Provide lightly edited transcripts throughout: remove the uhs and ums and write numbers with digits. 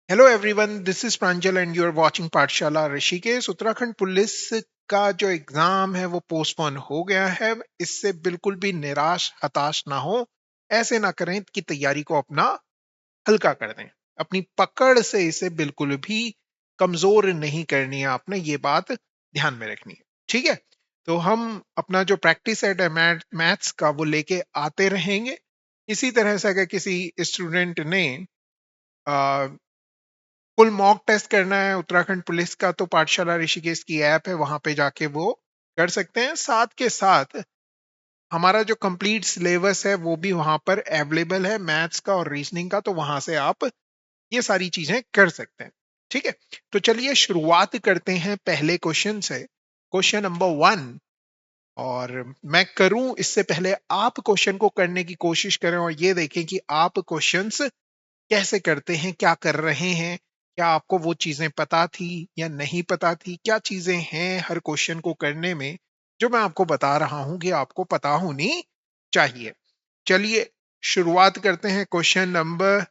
Hello everyone, this is Pranjal and you are watching Pathshala Rishikesh. Uttarakhand police का जो exam है वो पोस्टपोन हो गया है। इससे बिल्कुल भी निराश हताश ना हो। ऐसे ना करें कि तैयारी को अपना हल्का कर दें। अपनी पकड़ से इसे बिल्कुल भी कमजोर नहीं करनी है। आपने ये बात ध्यान में रखनी है, ठीक है? तो हम अपना जो प्रैक्टिस सेट है मैथ्स का वो लेके आते रहेंगे। इसी तरह से अगर किसी स्टूडेंट ने फुल मॉक टेस्ट करना है उत्तराखंड पुलिस का, तो पाठशाला ऋषिकेश की ऐप है, वहां पे जाके वो कर सकते हैं। साथ के साथ हमारा जो कंप्लीट सिलेबस है वो भी वहां पर अवेलेबल है, मैथ्स का और रीजनिंग का, तो वहां से आप ये सारी चीजें कर सकते हैं, ठीक है? तो चलिए शुरुआत करते हैं पहले क्वेश्चन से, क्वेश्चन नंबर 1। और मैं करूं इससे पहले आप क्वेश्चन को करने की कोशिश करें और ये देखें कि आप क्वेश्चंस कैसे करते हैं, क्या कर रहे हैं, क्या आपको वो चीजें पता थी या नहीं पता थी, क्या चीजें हैं हर क्वेश्चन को करने में जो मैं आपको बता रहा हूं कि आपको पता होनी चाहिए। चलिए शुरुआत करते हैं क्वेश्चन नंबर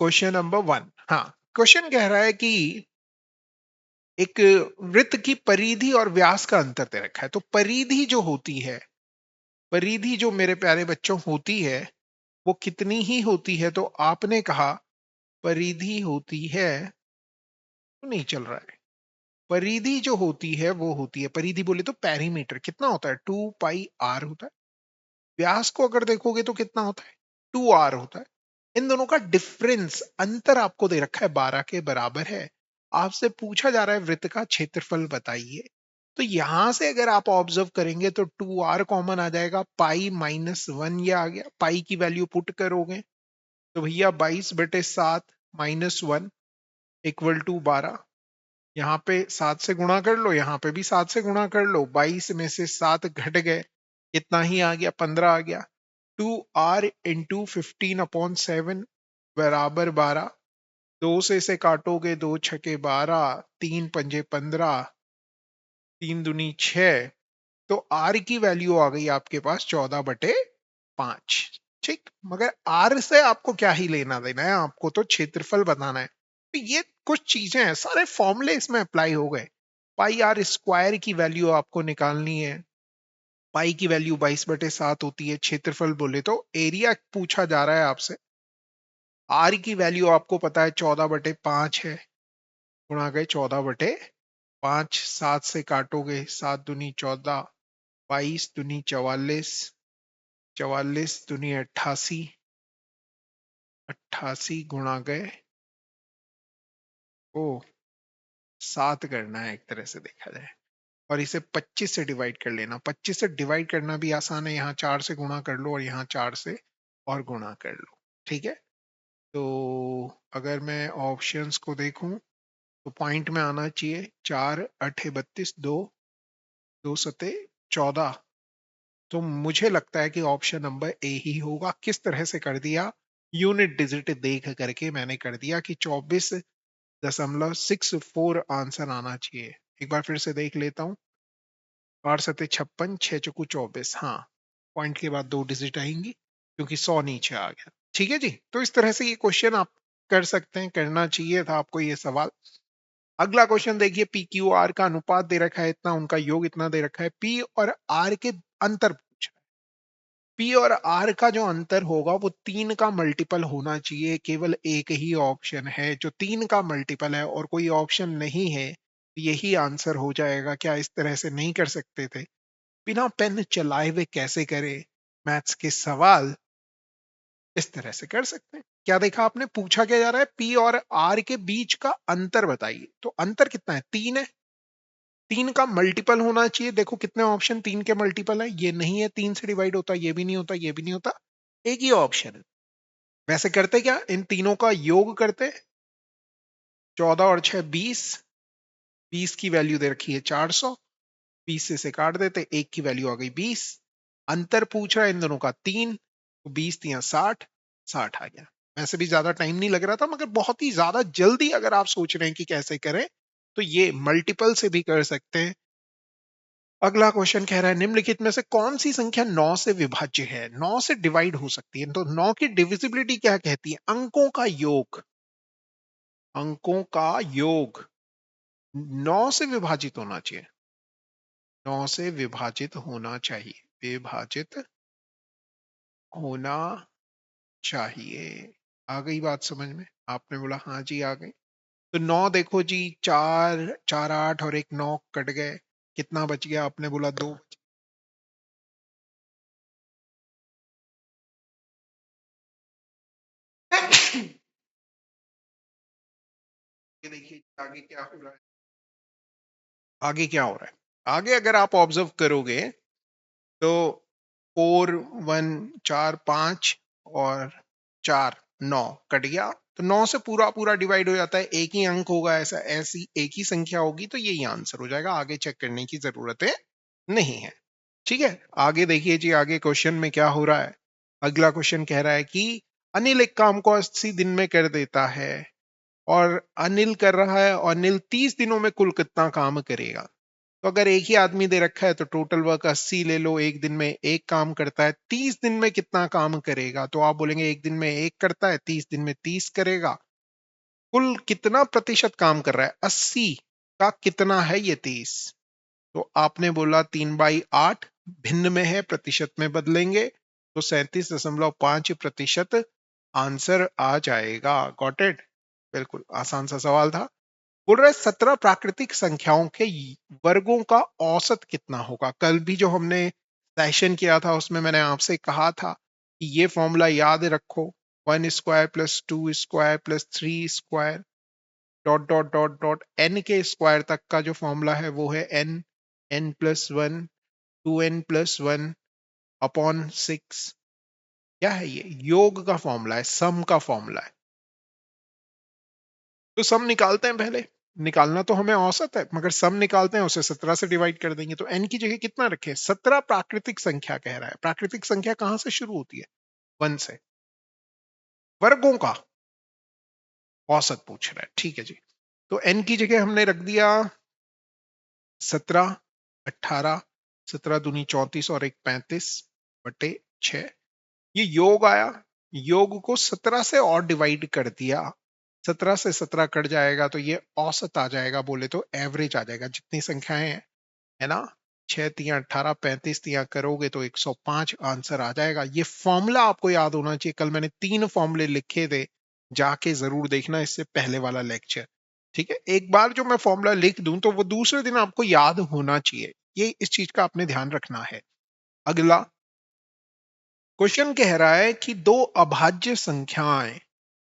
1। हाँ, क्वेश्चन कह रहा है कि एक वृत्त की परिधि और व्यास का अंतर दे रखा है। तो परिधि जो होती है, परिधि जो मेरे प्यारे बच्चों होती है, वो कितनी ही होती है? तो आपने कहा परिधि होती है, तो नहीं चल रहा है। परिधि जो होती है वो होती है, परिधि बोले तो पेरीमीटर कितना होता है? 2 पाई आर होता है। व्यास को अगर देखोगे तो कितना होता है? 2 आर होता है। इन दोनों का डिफरेंस, अंतर आपको दे रखा है 12 के बराबर है। आपसे पूछा जा रहा है वृत्त का क्षेत्रफल बताइए। तो यहां से अगर आप ऑब्जर्व करेंगे तो 2 आर कॉमन आ जाएगा, पाई -1 ये आ गया। पाई की वैल्यू पुट करोगे तो भैया 22/7 -1 इक्वल टू 12। यहाँ पे 7 से गुणा कर लो, यहाँ पे भी 7 से गुणा कर लो। 22 में से 7 घट गए, इतना ही आ गया, 15 आ गया। 2r × 15/7 बराबर 12। 2 से इसे काटोगे, 2 छके 12, 3 पंजे 15, 3 दूनी 6। तो आर की वैल्यू आ गई आपके पास 14/5। ठीक, मगर आर से आपको क्या ही लेना देना है, आपको तो क्षेत्रफल बताना है। तो ये कुछ चीजें हैं, सारे फॉर्मूले इसमें अप्लाई हो गए। पाई r² की वैल्यू आपको निकालनी है। पाई की वैल्यू 22/7 होती है। क्षेत्रफल बोले तो एरिया पूछा जा रहा है आपसे। आर की वैल्यू आपको पता है 14/5 है, गुणा गए 14/5। 7 से काटोगे, 7 दूनी 14, 22 दूनी 44, 44 दूनी 88, 88 गुणा गए, ओ 7 करना है एक तरह से देखा जाए। और इसे 25 से डिवाइड कर लेना। 25 से डिवाइड करना भी आसान है, यहाँ 4 से गुणा कर लो और यहाँ 4 से और गुणा कर लो, ठीक है? तो अगर मैं ऑप्शंस को देखूं तो पॉइंट में आना चाहिए 4 × 8 = 32, 2 × 2 = 14। तो मुझे लगता है कि ऑप्शन नंबर ए ही होगा। किस तरह से कर दिया? यूनिट डिजिट देख करके मैंने कर दिया कि 24.64 आंसर आना चाहिए। एक बार फिर से देख लेता हूँ। 8×7 = 56, 6×4 = 24। हाँ, पॉइंट के बाद 2 डिजिट आएंगी क्योंकि 100 नीचे आ गया। ठीक है जी, तो इस तरह से ये क्वेश्चन आप कर सकते हैं, करना चाहिए था आपको ये सवाल। अगला क्वेश्चन देखिए, पी क्यू आर का अनुपात दे रखा है इतना, उनका योग इतना दे रखा है। पी और आर के अंतर पूछ रहा है। पी और आर का जो अंतर होगा वो 3 का मल्टीपल होना चाहिए। केवल एक ही ऑप्शन है जो 3 का मल्टीपल है और कोई ऑप्शन नहीं है, यही आंसर हो जाएगा। क्या इस तरह से नहीं कर सकते थे? बिना पेन चलाए हुए कैसे करें मैथ्स के सवाल? इस तरह से कर सकते हैं। क्या देखा आपने? पूछा क्या जा रहा है? पी और आर के बीच का अंतर बताइए। तो अंतर कितना है? 3 है। 3 का मल्टीपल होना चाहिए। देखो कितने ऑप्शन 3 के मल्टीपल है। ये नहीं है, 3 से डिवाइड होता, ये भी नहीं होता, ये भी नहीं होता, एक ही ऑप्शन है। वैसे करते क्या, इन तीनों का योग करते। 14 और 6 = 20। 20 की वैल्यू दे रखी है 400। 20 से काट देते, एक की वैल्यू आ गई 20। अंतर पूछ रहा है इन दोनों का 3, तो 20×3 = 60, 60 आ गया। वैसे भी ज्यादा टाइम नहीं लग रहा था, मगर बहुत ही ज्यादा जल्दी अगर आप सोच रहे हैं कि कैसे करें तो ये मल्टीपल से भी कर सकते हैं। अगला क्वेश्चन कह रहा है निम्नलिखित में से कौन सी संख्या 9 से विभाज्य है? 9 से डिवाइड हो सकती है। तो 9 की डिविजिबिलिटी क्या कहती है? अंकों का योग। अंकों का योग 9 से विभाजित होना चाहिए, 9 से विभाजित होना चाहिए, विभाजित होना चाहिए। आ गई बात समझ में? आपने बोला हाँ जी आ गई। तो 9 देखो जी, 4 4 8 और एक 9 कट गए, कितना बच गया? आपने बोला 2। ये देखिए आगे क्या हो रहा है, आगे क्या हो रहा है। आगे अगर आप ऑब्जर्व करोगे तो 4 1 4 5 और 4 9 कट गया, तो 9 से पूरा पूरा डिवाइड हो जाता है, एक ही अंक होगा, ऐसा ऐसी एक ही संख्या होगी, तो यही आंसर हो जाएगा, आगे चेक करने की जरूरत है नहीं है। ठीक है, आगे देखिए जी, आगे क्वेश्चन में क्या हो रहा है। अगला क्वेश्चन कह रहा है कि अनिल एक काम को 80 दिन में कर देता है, और अनिल कर रहा है, और अनिल 30 दिनों में कुल कितना काम करेगा। तो अगर एक ही आदमी दे रखा है तो टोटल वर्क 80 ले लो, एक दिन में एक काम करता है, 30 दिन में कितना काम करेगा। तो आप बोलेंगे एक दिन में एक करता है, 30 दिन में 30 करेगा, कुल कितना प्रतिशत काम कर रहा है, 80 का कितना है ये 30। तो आपने बोला 3/8 भिन्न में है, प्रतिशत में बदलेंगे तो 37.5% आंसर आ जाएगा। Got it? बिल्कुल आसान सा सवाल था। बोल रहे 17 प्राकृतिक संख्याओं के वर्गों का औसत कितना होगा। कल भी जो हमने सेशन किया था उसमें मैंने आपसे कहा था कि ये फॉर्मूला याद रखो, 1² + 2² + 3² dot dot dot dot n के स्क्वायर तक का जो फॉर्मूला है वो है n+1 2n+1 अपॉन 6। क्या है ये? योग का फॉर्मूला है, सम का फॉर्मूला है। तो सम निकालते हैं पहले, निकालना तो हमें औसत है, मगर सम निकालते हैं, उसे 17 से डिवाइड कर देंगे, तो n की जगह कितना रखे? 17 प्राकृतिक संख्या कह रहा है। प्राकृतिक संख्या कहां से शुरू होती है? 1 से। वर्गों का औसत पूछ रहा है, ठीक है जी। तो n की जगह हमने रख दिया 17, 18, 17 दूनी 34 और एक 35/6। ये योग आया, योग को 17 से और डिवाइड कर दिया, 17 से 17 कट जाएगा तो ये औसत आ जाएगा, बोले तो एवरेज आ जाएगा। जितनी संख्याएं हैं, है ना, 6 तिया 18, 35 तिया करोगे तो 105 आंसर आ जाएगा। ये फॉर्मूला आपको याद होना चाहिए। कल मैंने 3 फॉर्मूले लिखे थे, जाके जरूर देखना इससे पहले वाला लेक्चर। ठीक है, एक बार जो मैं फॉर्मूला लिख दूं तो वो दूसरे दिन आपको याद होना चाहिए, ये इस चीज का आपने ध्यान रखना है। अगला क्वेश्चन कह रहा है कि दो अभाज्य संख्याएं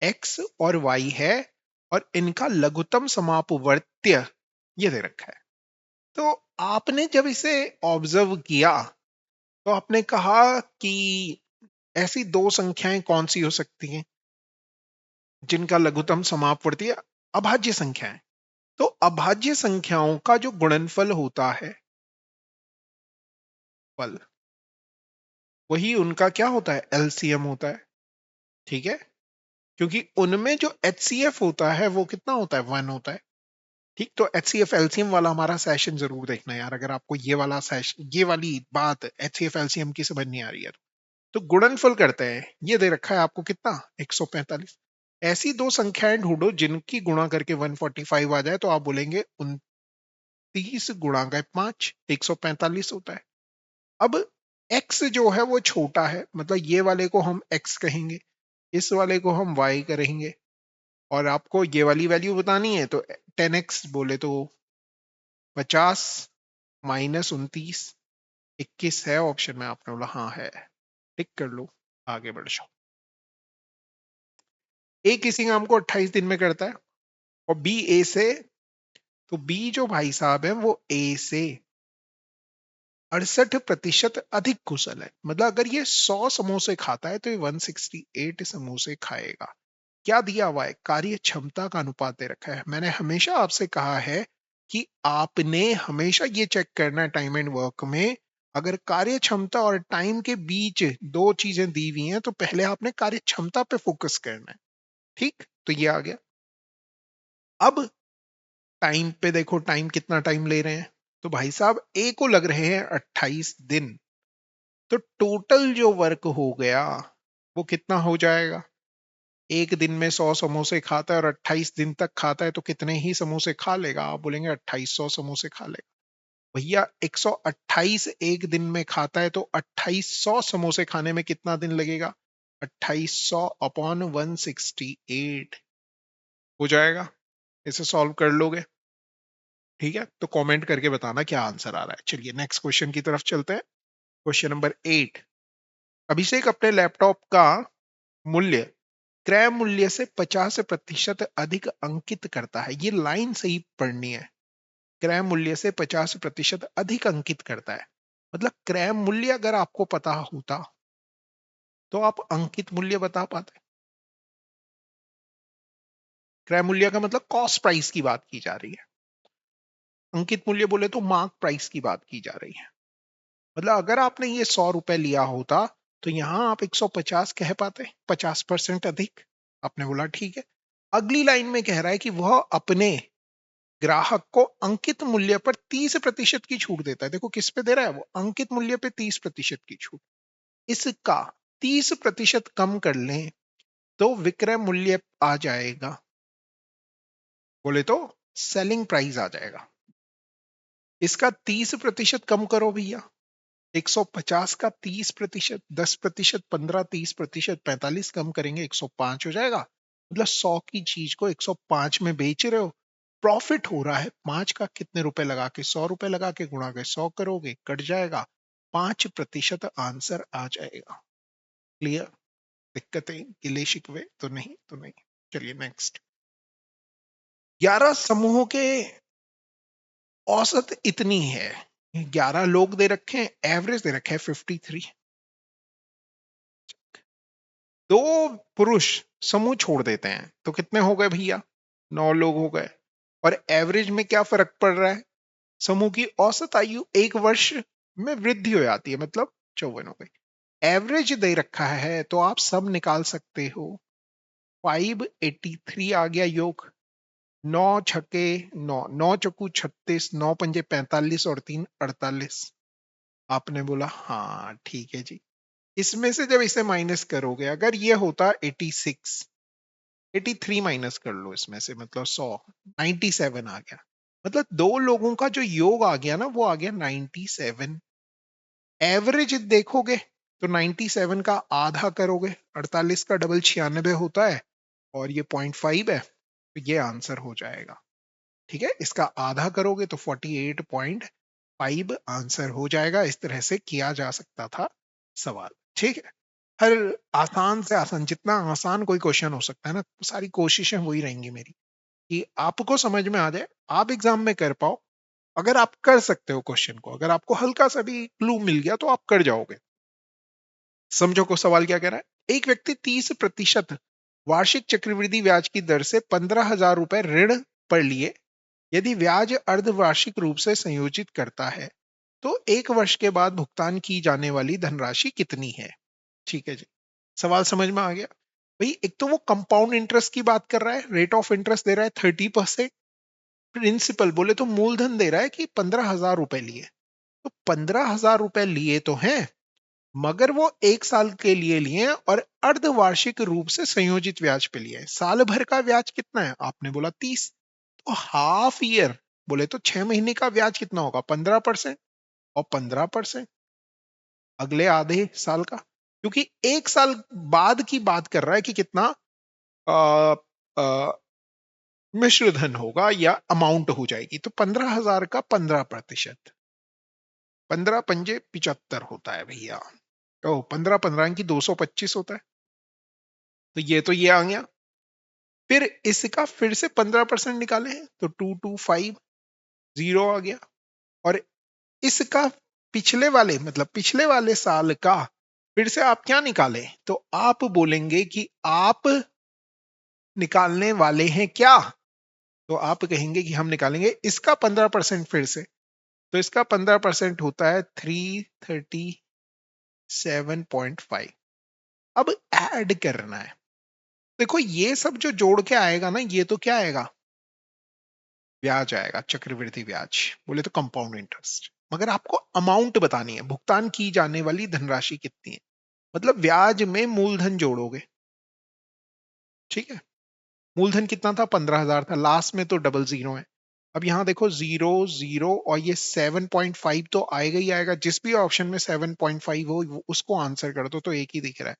x और y है, और इनका लघुत्तम समापवर्त्य ये दे रखा है। तो आपने जब इसे ऑब्जर्व किया तो आपने कहा कि ऐसी दो संख्याएं कौन सी हो सकती हैं जिनका लघुत्तम समापवर्ती अभाज्य संख्या है। तो अभाज्य संख्याओं का जो गुणनफल होता है, फल, वही उनका क्या होता है? एलसीएम होता है। ठीक है, क्योंकि उनमें जो एचसीएफ होता है वो कितना होता है? 1 होता है। ठीक, तो एचसीएफ एलसीएम वाला हमारा सेशन जरूर देखना यार, अगर आपको ये वाला सेशन, ये वाली बात एचसीएफ एलसीएम की समझ नहीं आ रही है। तो गुणनफल करते हैं, ये दे रखा है आपको कितना? 145। ऐसी दो संख्याएं ढूंढो जिनकी गुणा करके 145 आ जाए, तो आप बोलेंगे 29 गुणा गए 5, 145 होता है। अब x जो है वो छोटा है, मतलब ये वाले को हम x कहेंगे, इस वाले को हम y करेंगे, और आपको ये वाली वैल्यू बतानी है तो 10x बोले तो 50 माइनस 29, 21 है ऑप्शन में। आपने बोला हाँ है, टिक कर लो, आगे बढ़ जाओ। ए किसी काम को 28 दिन में करता है, और बी ए से, तो बी जो भाई साहब है वो ए से 68% अधिक कुशल है। मतलब अगर ये 100 समोसे खाता है तो ये 168 समोसे खाएगा। क्या दिया हुआ है? कार्य क्षमता का अनुपात दे रखा है। मैंने हमेशा आपसे कहा है कि आपने हमेशा ये चेक करना है टाइम एंड वर्क में, अगर कार्य क्षमता और टाइम के बीच दो चीजें दी हुई हैं तो पहले आपने कार्य क्षमता पे फोकस करना है। ठीक, तो ये आ गया। अब टाइम पे देखो, टाइम कितना टाइम ले रहे हैं, तो भाई साहब ए को लग रहे हैं 28 दिन, तो टोटल जो वर्क हो गया वो कितना हो जाएगा? एक दिन में 100 समोसे खाता है और 28 दिन तक खाता है तो कितने ही समोसे खा लेगा? आप बोलेंगे 2800 समोसे खा लेगा। भैया 128 एक दिन में खाता है तो 2800 समोसे खाने में कितना दिन लगेगा? 2800 अपॉन 168 हो जाएगा। इसे सॉल्व कर लोगे? ठीक है, तो कमेंट करके बताना क्या आंसर आ रहा है। चलिए नेक्स्ट क्वेश्चन की तरफ चलते हैं। Question number 8। अभिषेक अपने लैपटॉप का मूल्य क्रय मूल्य से 50% अधिक अंकित करता है। ये लाइन सही पढ़नी है। क्रय मूल्य से 50% अधिक अंकित करता है, मतलब क्रय मूल्य अगर आपको पता होता तो आप अंकित मूल्य बता पाते। क्रय मूल्य का मतलब कॉस्ट प्राइस की बात की जा रही है, अंकित मूल्य बोले तो मार्क प्राइस की बात की जा रही है। मतलब अगर आपने ये 100 रुपए लिया होता तो यहां आप 150 कह पाते, 50% अधिक। आपने बोला ठीक है। अगली लाइन में कह रहा है कि वह अपने ग्राहक को अंकित मूल्य पर 30% की छूट देता है। देखो किस पे दे रहा है वो, अंकित मूल्य पे 30% की छूट। इसका 30% कम कर लें तो विक्रय मूल्य आ जाएगा, बोले तो सेलिंग प्राइस आ जाएगा। इसका 30% कम करो भैया, 150 का 30%, 10%, 15, 30%, 45 कम करेंगे 105 हो जाएगा। मतलब 100 की चीज को 105 में बेच रहे हो, प्रॉफिट हो रहा है 5 का। कितने रुपए लगा के? 100 रुपए लगा के गुणा के 100 करोगे, कट जाएगा 5%, आंसर आ जाएगा। क्लियर? दिक्कतें गिले शिकवे तो नहीं? तो नहीं। चलिए नेक्स्ट। 11 समूहों के औसत इतनी है, 11 लोग दे रखे हैं, एवरेज दे रखे हैं 53। दो पुरुष समूह छोड़ देते हैं तो कितने हो गए भैया? 9 लोग हो गए। और एवरेज में क्या फर्क पड़ रहा है? समूह की औसत आयु 1 वर्ष में वृद्धि हो जाती है, मतलब 54 हो गई। एवरेज दे रखा है तो आप सब निकाल सकते हो। 583 आ गया योग। 9 छक्के 9, 9 चक्कू 36, 9 पंजे 45 और 3 48। आपने बोला हाँ ठीक है जी। इसमें से जब इसे माइनस करोगे, अगर ये होता 86, 83 माइनस कर लो इसमें से, मतलब 100, 97 आ गया। मतलब दो लोगों का जो योग आ गया ना वो आ गया 97। एवरेज देखोगे तो 97 का आधा करोगे, 48 का डबल 96 होता है और ये 0.5 है, तो ये आंसर हो जाएगा। ठीक है, इसका आधा करोगे तो 48.5 आंसर हो जाएगा। इस तरह से किया जा सकता था सवाल। ठीक है, हर आसान से आसान, जितना आसान कोई क्वेश्चन हो सकता है ना, सारी कोशिशें वही रहेंगी मेरी कि आपको समझ में आ जाए, आप एग्जाम में कर पाओ। अगर आप कर सकते हो क्वेश्चन को, अगर आपको हल्का सा भी क्लू मिल गया तो आप कर जाओगे। समझो को सवाल क्या कह रहा है। एक व्यक्ति 30% वार्षिक चक्रवृद्धि ब्याज की दर से 15,000 रुपए ऋण पर लिए यदि ब्याज अर्धवार्षिक रूप से संयोजित करता है तो 1 वर्ष के बाद भुगतान की जाने वाली धनराशि कितनी है? ठीक है जी, सवाल समझ में आ गया भाई। एक तो वो कंपाउंड इंटरेस्ट की बात कर रहा है, रेट ऑफ इंटरेस्ट दे रहा है 30%। प्रिंसिपल बोले तो मूलधन दे रहा है कि 15,000 रुपए लिए, तो 15,000 रुपए लिए तो हैं, मगर वो 1 साल के लिए लिए हैं और अर्धवार्षिक रूप से संयोजित ब्याज पे लिए हैं। साल भर का ब्याज कितना है? आपने बोला 30, तो हाफ ईयर बोले तो 6 महीने का ब्याज कितना होगा? 15%। और 15% अगले आधे साल का, क्योंकि 1 साल बाद की बात कर रहा है कि कितना आ, आ, मिश्र धन होगा या अमाउंट हो जाएगी। तो 15,000 का 15%, 15 पंजे 75 होता है भैया। ओ 15 15 की 225 होता है। तो ये आ गया। फिर इसका फिर से 15% निकाले हैं तो 225 जीरो आ गया। और इसका पिछले वाले, मतलब पिछले वाले साल का फिर से आप क्या निकालें, तो आप बोलेंगे कि आप निकालने वाले हैं क्या, तो आप कहेंगे कि हम निकालेंगे इसका 15% फिर से। तो इसका 15% होता है 337.5। अब ऐड करना है। देखो ये सब जो जोड़ के आएगा ना, ये तो क्या आएगा? ब्याज आएगा, चक्रवृद्धि ब्याज बोले तो कंपाउंड इंटरेस्ट। मगर आपको अमाउंट बतानी है, भुगतान की जाने वाली धनराशि कितनी है। मतलब ब्याज में मूलधन जोड़ोगे। ठीक है, मूलधन कितना था, 15,000 था, लास्ट में तो डबल जीरो है। अब यहाँ देखो 0 0 और ये 7.5 तो आएगा ही आएगा, जिस भी ऑप्शन में 7.5 हो उसको आंसर कर दो तो एक ही दिख रहा है।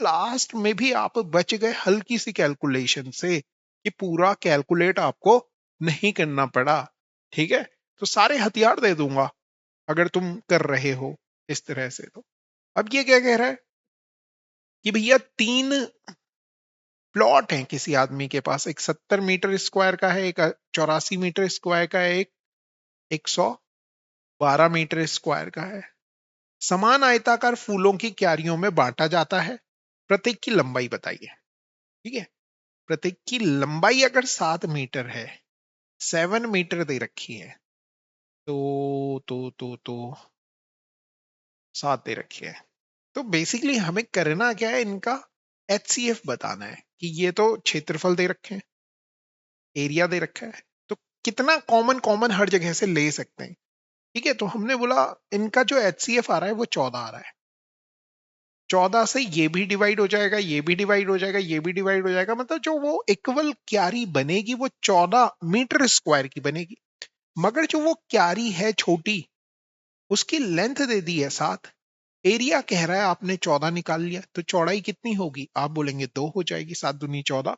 लास्ट में भी आप बच गए हल्की सी कैलकुलेशन से, कि पूरा कैलकुलेट आपको नहीं करना पड़ा। ठीक है, तो सारे हथियार दे दूंगा अगर तुम कर रहे हो इस तरह से। तो अब ये क्या कह रहा है कि भैया 3 प्लॉट हैं किसी आदमी के पास, एक 70 मीटर स्क्वायर का है, एक 84 मीटर स्क्वायर का है, एक 112 मीटर स्क्वायर का है। समान आयताकार फूलों की क्यारियों में बांटा जाता है, प्रत्येक की लंबाई बताइए। ठीक है, प्रत्येक की लंबाई अगर 7 मीटर है, 7 मीटर दे रखी है, तो 7 दे रखी है। तो बेसिकली हमें करना क्या है, इनका HCF बताना है कि ये तो क्षेत्रफल दे रखे हैं, एरिया दे रखा है, तो कितना कॉमन कॉमन हर जगह से ले सकते हैं। ठीक है, तो हमने बोला इनका जो HCF आ रहा है वो 14 आ रहा है। 14 से ये भी डिवाइड हो जाएगा, ये भी डिवाइड हो जाएगा, ये भी डिवाइड हो जाएगा, मतलब जो वो इक्वल क्यारी बनेगी वो 14 मीटर स्क्वायर की बनेगी। मगर जो वो क्यारी है छोटी, उसकी लेंथ दे दी है 7, एरिया कह रहा है आपने 14 निकाल लिया, तो चौड़ाई कितनी होगी, आप बोलेंगे 2 हो जाएगी, 7 दूनी 14।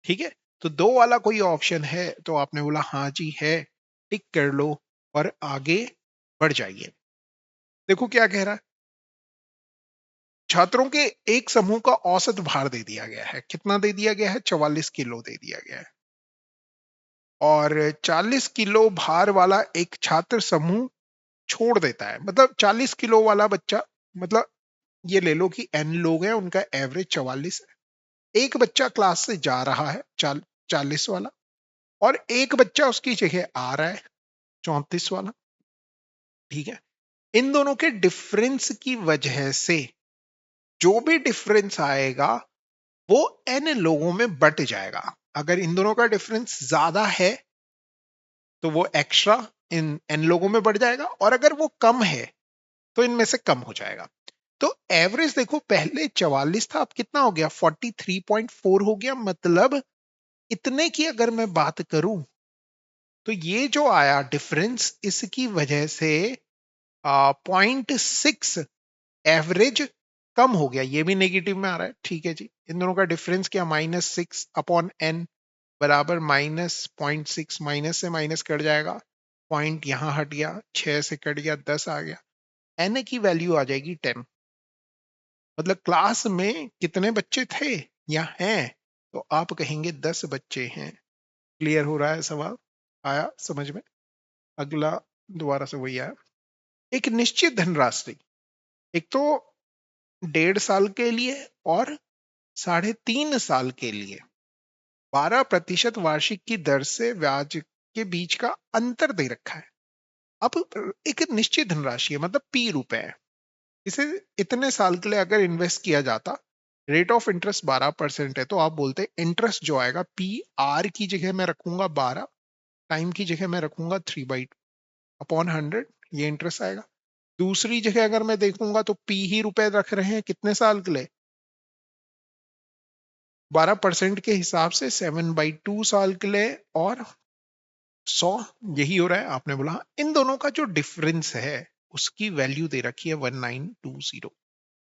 ठीक है, तो 2 वाला कोई ऑप्शन है, तो आपने बोला हाँ जी है, टिक कर लो और आगे बढ़ जाइए। देखो क्या कह रहा है, छात्रों के एक समूह का औसत भार दे दिया गया है, कितना दे दिया गया है, 44 किलो दे दिया गया है। और 40 किलो भार वाला एक छात्र समूह छोड़ देता है, मतलब 40 किलो वाला बच्चा, मतलब ये ले लो कि n लोग हैं, उनका एवरेज 44 है। एक बच्चा क्लास से जा रहा है 40 वाला, और एक बच्चा उसकी जगह आ रहा है 34 वाला। ठीक है, इन दोनों के डिफरेंस की वजह से जो भी डिफरेंस आएगा वो n लोगों में बट जाएगा। अगर इन दोनों का डिफरेंस ज्यादा है तो वो एक्स्ट्रा इन n लोगों में बढ़ जाएगा, और अगर वो कम है तो इनमें से कम हो जाएगा। तो एवरेज देखो, पहले 44 था, अब कितना हो गया, 43.4 हो गया। मतलब इतने की अगर मैं बात करूं, तो ये जो आया डिफरेंस, इसकी वजह से 0.6 एवरेज कम हो गया। ये भी नेगेटिव में आ रहा है। ठीक है जी, इन दोनों का डिफरेंस क्या, -6/n बराबर -0.6, माइनस से माइनस कट जाएगा, पॉइंट यहां हट गया, 6 से कट गया, 10 आ गया, n की वैल्यू आ जाएगी 10। मतलब क्लास में कितने बच्चे थे या हैं, तो आप कहेंगे 10 बच्चे हैं। क्लियर हो रहा है सवाल, आया समझ में? अगला दोबारा से वही आया, एक निश्चित धनराशि, एक तो 1.5 साल के लिए और 3.5 साल के लिए 12% वार्षिक की दर से ब्याज के बीच का अंतर दे रखा है। अब एक निश्चित धनराशि है, मतलब P रुपए है, इसे इतने साल के लिए अगर इन्वेस्ट किया जाता, रेट ऑफ इंटरेस्ट 12% है, तो आप बोलते इंटरेस्ट जो आएगा PR की जगह मैं रखूंगा 12, टाइम की जगह मैं रखूंगा 3/2/100, ये इंटरेस्ट आएगा। दूसरी जगह अगर मैं देखूंगा तो P ही रुपए रख रहे हैं, कितने साल के लिए, 12% के हिसाब से 7/2 साल के लिए, और 100, यही हो रहा है। आपने बोला हाँ, इन दोनों का जो डिफरेंस है उसकी वैल्यू दे रखी है 1920।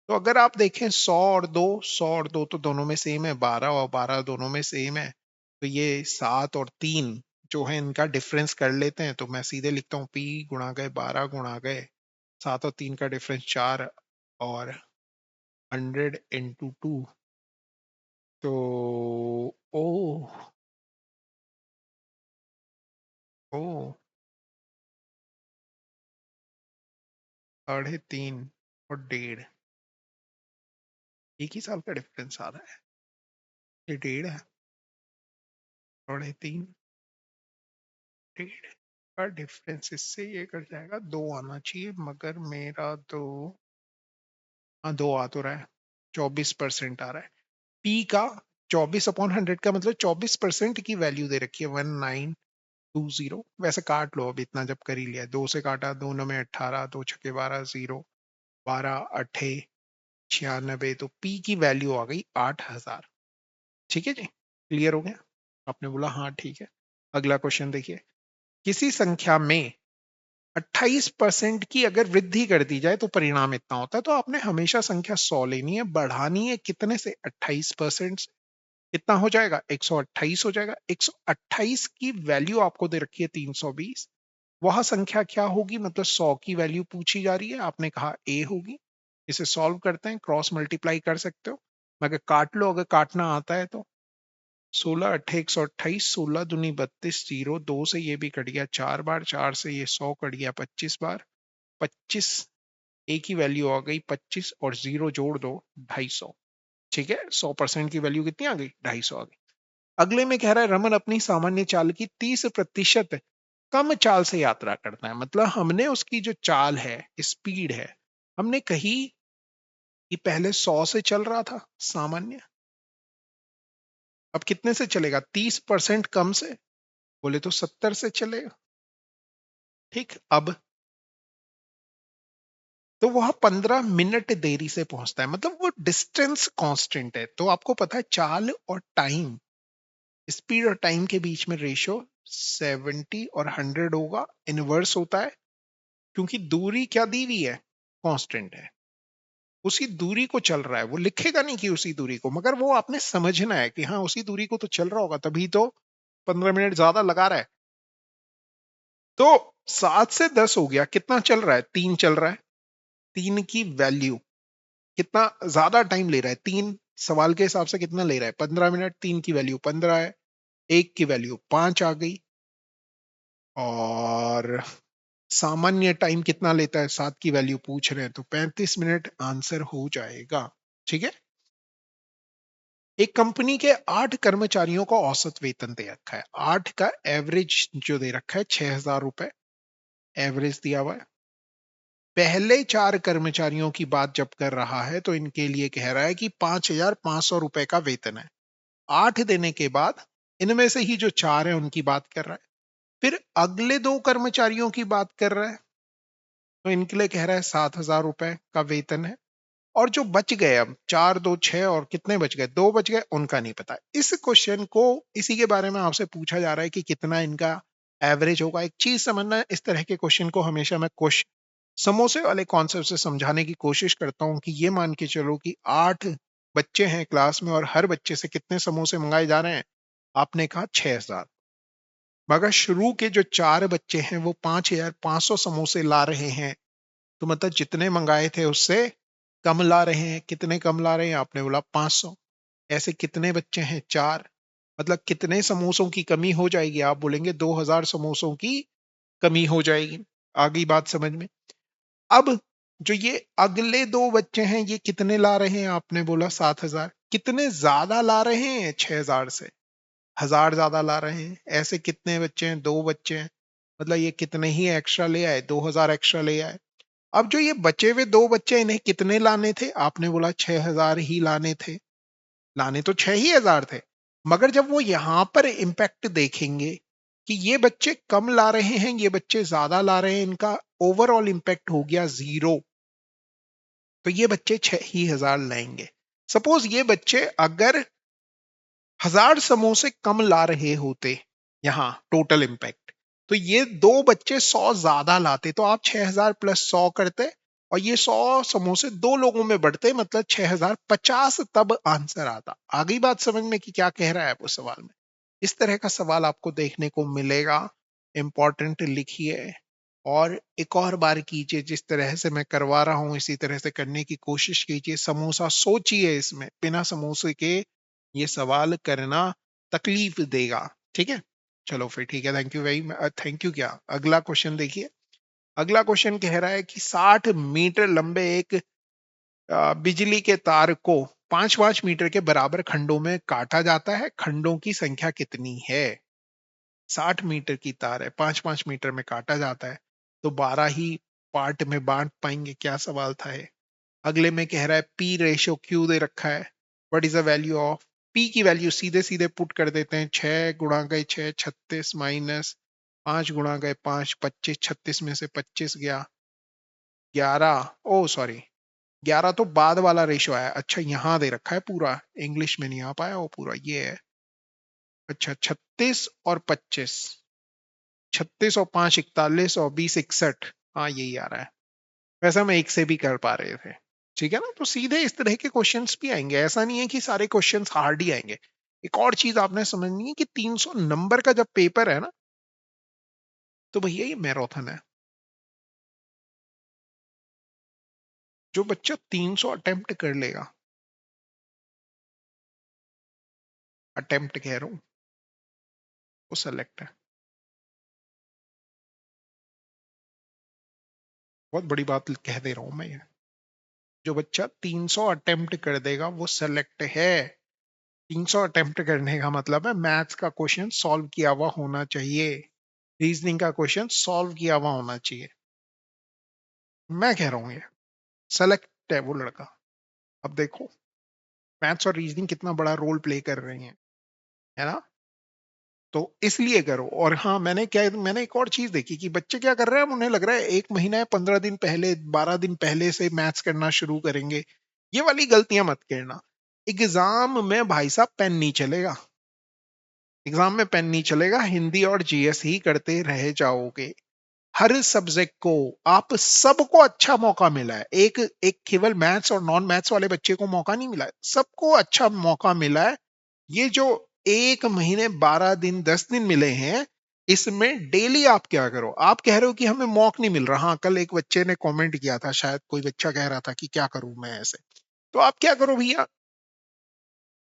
तो अगर आप देखें 100 और 2 तो दोनों में सेम है, 12 और 12 दोनों में सेम है, तो ये 7 और 3 जो है इनका डिफरेंस कर लेते हैं, तो मैं सीधे लिखता हूँ P गुणा गए 12 गुणा गए 7 और 3 का डिफरेंस 4, और 100 × 2, तो ओ ओ 3.5 और 1.5, एक ही साल का डिफरेंस आ रहा है। ये 1.5 है, 3.5, 1.5 का डिफरेंस, इससे ये कट जाएगा, 2 आना चाहिए, मगर मेरा तो हाँ 2 आ तो रहा है, 24% आ रहा है। P का 24/100 का मतलब 24% की वैल्यू दे रखी है 1920। वैसे काट लो, अब इतना जब कर ही लिया, 2 से काटा, 2 9 18, 2 छके 12, 0 12 8 96, तो P की वैल्यू आ गई 8,000। ठीक है जी, क्लियर हो गया? आपने बोला हाँ ठीक है। अगला क्वेश्चन देखिए, किसी संख्या में 28% की अगर वृद्धि कर दी जाए तो परिणाम इतना होता है। तो आपने हमेशा संख्या 100 लेनी है, बढ़ानी है कितने से? 28% से। कितना हो जाएगा? 128 हो जाएगा। 128 की वैल्यू आपको दे रखी है 320। वह संख्या क्या होगी? मतलब 100 की वैल्यू पूछी जा रही है, आपने कहा ए होगी। इसे सॉल्व करते हैं, क्रॉस मल्टीप्लाई कर सकते हो, मगर काट लो अगर काटना आता है तो। 16 अट्ठे 128, 16 दूनी 32, 0 2 से ये भी कट गया 4 बार, 4 से ये 100 कट गया 25 बार, 25 ए की वैल्यू आ गई 25 और 0 जोड़ दो 250। ठीक है, 100% की वैल्यू कितनी आ गई? 250 आ गई। अगले में कह रहा है रमन अपनी सामान्य चाल की 30% कम चाल से यात्रा करता है। मतलब हमने उसकी जो चाल है, स्पीड है, हमने कही कि पहले 100 से चल रहा था सामान्य, अब कितने से चलेगा? 30% कम से, बोले तो 70 से चलेगा। ठीक, अब तो वह 15 मिनट देरी से पहुंचता है। मतलब वो डिस्टेंस कांस्टेंट है। तो आपको पता है चाल और टाइम, स्पीड और टाइम के बीच में रेशियो 70 और 100 होगा, इनवर्स होता है, क्योंकि दूरी क्या दी हुई है? कांस्टेंट है। उसी दूरी को चल रहा है, वो लिखेगा नहीं कि उसी दूरी को, मगर वो आपने समझना है कि हाँ उसी दूरी को तो चल रहा होगा, तभी तो 15 मिनट ज्यादा लगा रहा है। तो 7 से 10 हो गया, कितना चल रहा है? 3 चल रहा है। 3 की वैल्यू कितना ज्यादा टाइम ले रहा है? 3 सवाल के हिसाब से कितना ले रहा है? 15 मिनट। 3 की वैल्यू 15 है, 1 की वैल्यू 5 आ गई, और सामान्य टाइम कितना लेता है? 7 की वैल्यू पूछ रहे हैं, तो 35 मिनट आंसर हो जाएगा। ठीक है। एक कंपनी के 8 कर्मचारियों को औसत वेतन दे रखा है। 8 का एवरेज जो दे रखा है 6,000 रुपए एवरेज दिया हुआ है। पहले 4 कर्मचारियों की बात जब कर रहा है तो इनके लिए कह रहा है कि 5,500 रुपए का वेतन है। 8 देने के बाद इनमें से ही जो 4 है उनकी बात कर रहा है। फिर अगले 2 कर्मचारियों की बात कर रहा है, तो इनके लिए कह रहा है 7,000 रुपए का वेतन है। और जो बच गए, अब 4 2 6 और कितने बच गए? 2 बच गए, उनका नहीं पता। इस क्वेश्चन को इसी के बारे में आपसे पूछा जा रहा है कि कितना इनका एवरेज होगा। एक चीज समझना है, इस तरह के क्वेश्चन को हमेशा मैं क्वेश्चन समोसे वाले कॉन्सेप्ट से समझाने की कोशिश करता हूं कि ये मान के चलो कि 8 बच्चे हैं क्लास में और हर बच्चे से कितने समोसे मंगाए जा रहे हैं? आपने कहा 6,000, मगर शुरू के जो 4 बच्चे हैं वो 5,500 समोसे ला रहे हैं। तो मतलब जितने मंगाए थे उससे कम ला रहे हैं। कितने कम ला रहे हैं? आपने बोला 500। ऐसे कितने बच्चे हैं? 4। मतलब कितने समोसों की कमी हो जाएगी? आप बोलेंगे 2,000 समोसों की कमी हो जाएगी। आ गई बात समझ में? अब जो ये अगले 2 बच्चे हैं ये कितने ला रहे हैं? आपने बोला 7,000। कितने ज्यादा ला रहे हैं 6,000 से? 1,000 ज्यादा ला रहे हैं। ऐसे कितने बच्चे हैं? 2 बच्चे हैं। मतलब ये कितने ही एक्स्ट्रा ले आए? 2,000 एक्स्ट्रा ले आए। अब जो ये बचे हुए 2 बच्चे, इन्हें कितने लाने थे? आपने बोला 6,000 ही लाने थे। लाने तो 6,000 थे, मगर जब वो यहां पर इंपैक्ट देखेंगे कि ये बच्चे कम ला रहे हैं, ये बच्चे ज्यादा ला रहे हैं, इनका ओवरऑल इंपैक्ट हो गया 0। तो ये बच्चे 6,000 लाएंगे। सपोज ये बच्चे अगर 1,000 समोसे कम ला रहे होते, यहाँ टोटल इंपैक्ट, तो ये 2 बच्चे 100 ज्यादा लाते, तो आप 6,000 प्लस 100 करते और ये 100 समोसे 2 लोगों में बढ़ते, मतलब 6,050 तब आंसर आता। आ गई बात समझ में कि क्या कह रहा है वो सवाल में? इस तरह का सवाल आपको देखने को मिलेगा। इंपॉर्टेंट लिखिए और एक और बार कीजिए, जिस तरह से मैं करवा रहा हूं इसी तरह से करने की कोशिश कीजिए। समोसा सोचिए, इसमें बिना समोसे के ये सवाल करना तकलीफ देगा। ठीक है, चलो फिर ठीक है। Thank you very much. Thank you क्या, अगला क्वेश्चन देखिए। अगला क्वेश्चन कह रहा है कि 60 मीटर लंबे एक बिजली के तार को 5-5 मीटर के बराबर खंडों में काटा जाता है। खंडों की संख्या कितनी है? 60 मीटर की तार है, 5-5 मीटर में काटा जाता है, तो 12 ही पार्ट में बांट पाएंगे। क्या सवाल था ये? अगले में कह रहा है पी रेशियो क्यू दे रखा है। What is the value of P? की वैल्यू सीधे सीधे पुट कर देते हैं। 6 गुणा गए 6 36 माइनस 5 गुणा गए 5 25, 36 में से 25 गया 11, ओ सॉरी 11 तो बाद वाला रेशो आया। अच्छा यहाँ दे रखा है पूरा, इंग्लिश में नहीं आ पाया वो पूरा, ये है। अच्छा 36 और 25, 36 और 5 41 और 20 61, हाँ यही आ रहा है। वैसे हम एक से भी कर पा रहे थे। ठीक है ना, तो सीधे इस तरह के क्वेश्चंस भी आएंगे, ऐसा नहीं है कि सारे क्वेश्चंस हार्ड ही आएंगे। एक और चीज आपने समझनी है कि 300 नंबर का जब पेपर है ना, तो भैया ये मैराथन है। जो बच्चा 300 अटेम्प्ट कर लेगा, अटेम्प्ट कह रहा हूं, वो सेलेक्ट है। बहुत बड़ी बात कह दे रहा हूं मैं ये। जो बच्चा 300 अटेम्प्ट कर देगा वो सेलेक्ट है। 300 अटेम्प्ट करने का मतलब है मैथ्स का क्वेश्चन सॉल्व किया हुआ होना चाहिए, रीजनिंग का क्वेश्चन सॉल्व किया हुआ होना चाहिए। मैं कह रहा हूं ये सेलेक्ट है वो लड़का। अब देखो मैथ्स और रीजनिंग कितना बड़ा रोल प्ले कर रहे हैं, है ना। तो इसलिए करो। और हाँ मैंने एक और चीज देखी कि बच्चे क्या कर रहे हैं, उन्हें लग रहा है 1 महीना या 15 दिन पहले 12 दिन पहले से मैथ्स करना शुरू करेंगे। ये वाली गलतियां मत करना। एग्जाम में भाई साहब पेन नहीं चलेगा। एग्जाम में पेन नहीं चलेगा, हिंदी और जीएस ही करते रह जाओगे। हर सब्जेक्ट को, आप सबको अच्छा मौका मिला है। एक एक केवल मैथ्स और नॉन मैथ्स वाले बच्चे को मौका नहीं मिला है, सबको अच्छा मौका मिला है। ये जो 1 महीने 12 दिन 10 दिन मिले हैं, इसमें डेली आप क्या करो। आप कह रहे हो कि हमें मौका नहीं मिल रहा। हाँ कल एक बच्चे ने कमेंट किया था, शायद कोई बच्चा कह रहा था कि क्या करूं मैं ऐसे। तो आप क्या करो भैया,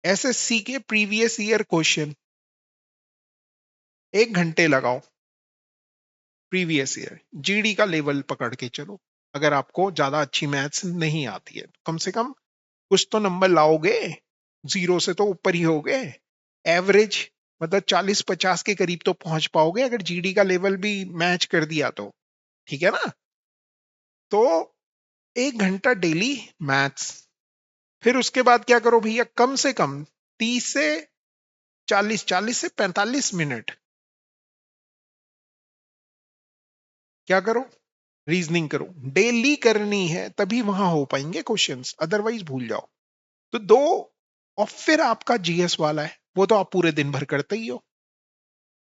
एसएससी के प्रीवियस ईयर क्वेश्चन 1 घंटे लगाओ। प्रीवियस ईयर जीडी का लेवल पकड़ के चलो। अगर आपको ज्यादा अच्छी मैथ्स नहीं आती है, कम से कम कुछ तो नंबर लाओगे, 0 से तो ऊपर ही होगे। एवरेज मतलब 40-50 के करीब तो पहुंच पाओगे, अगर जीडी का लेवल भी मैच कर दिया तो। ठीक है ना। तो 1 घंटा डेली मैथ्स। फिर उसके बाद क्या करो भैया, कम से कम 30 से 40, 40 से 45 मिनट क्या करो, रीजनिंग करो। डेली करनी है तभी वहां हो पाएंगे क्वेश्चंस, अदरवाइज भूल जाओ। तो दो, और फिर आपका जीएस वाला है, वो तो आप पूरे दिन भर करते ही हो,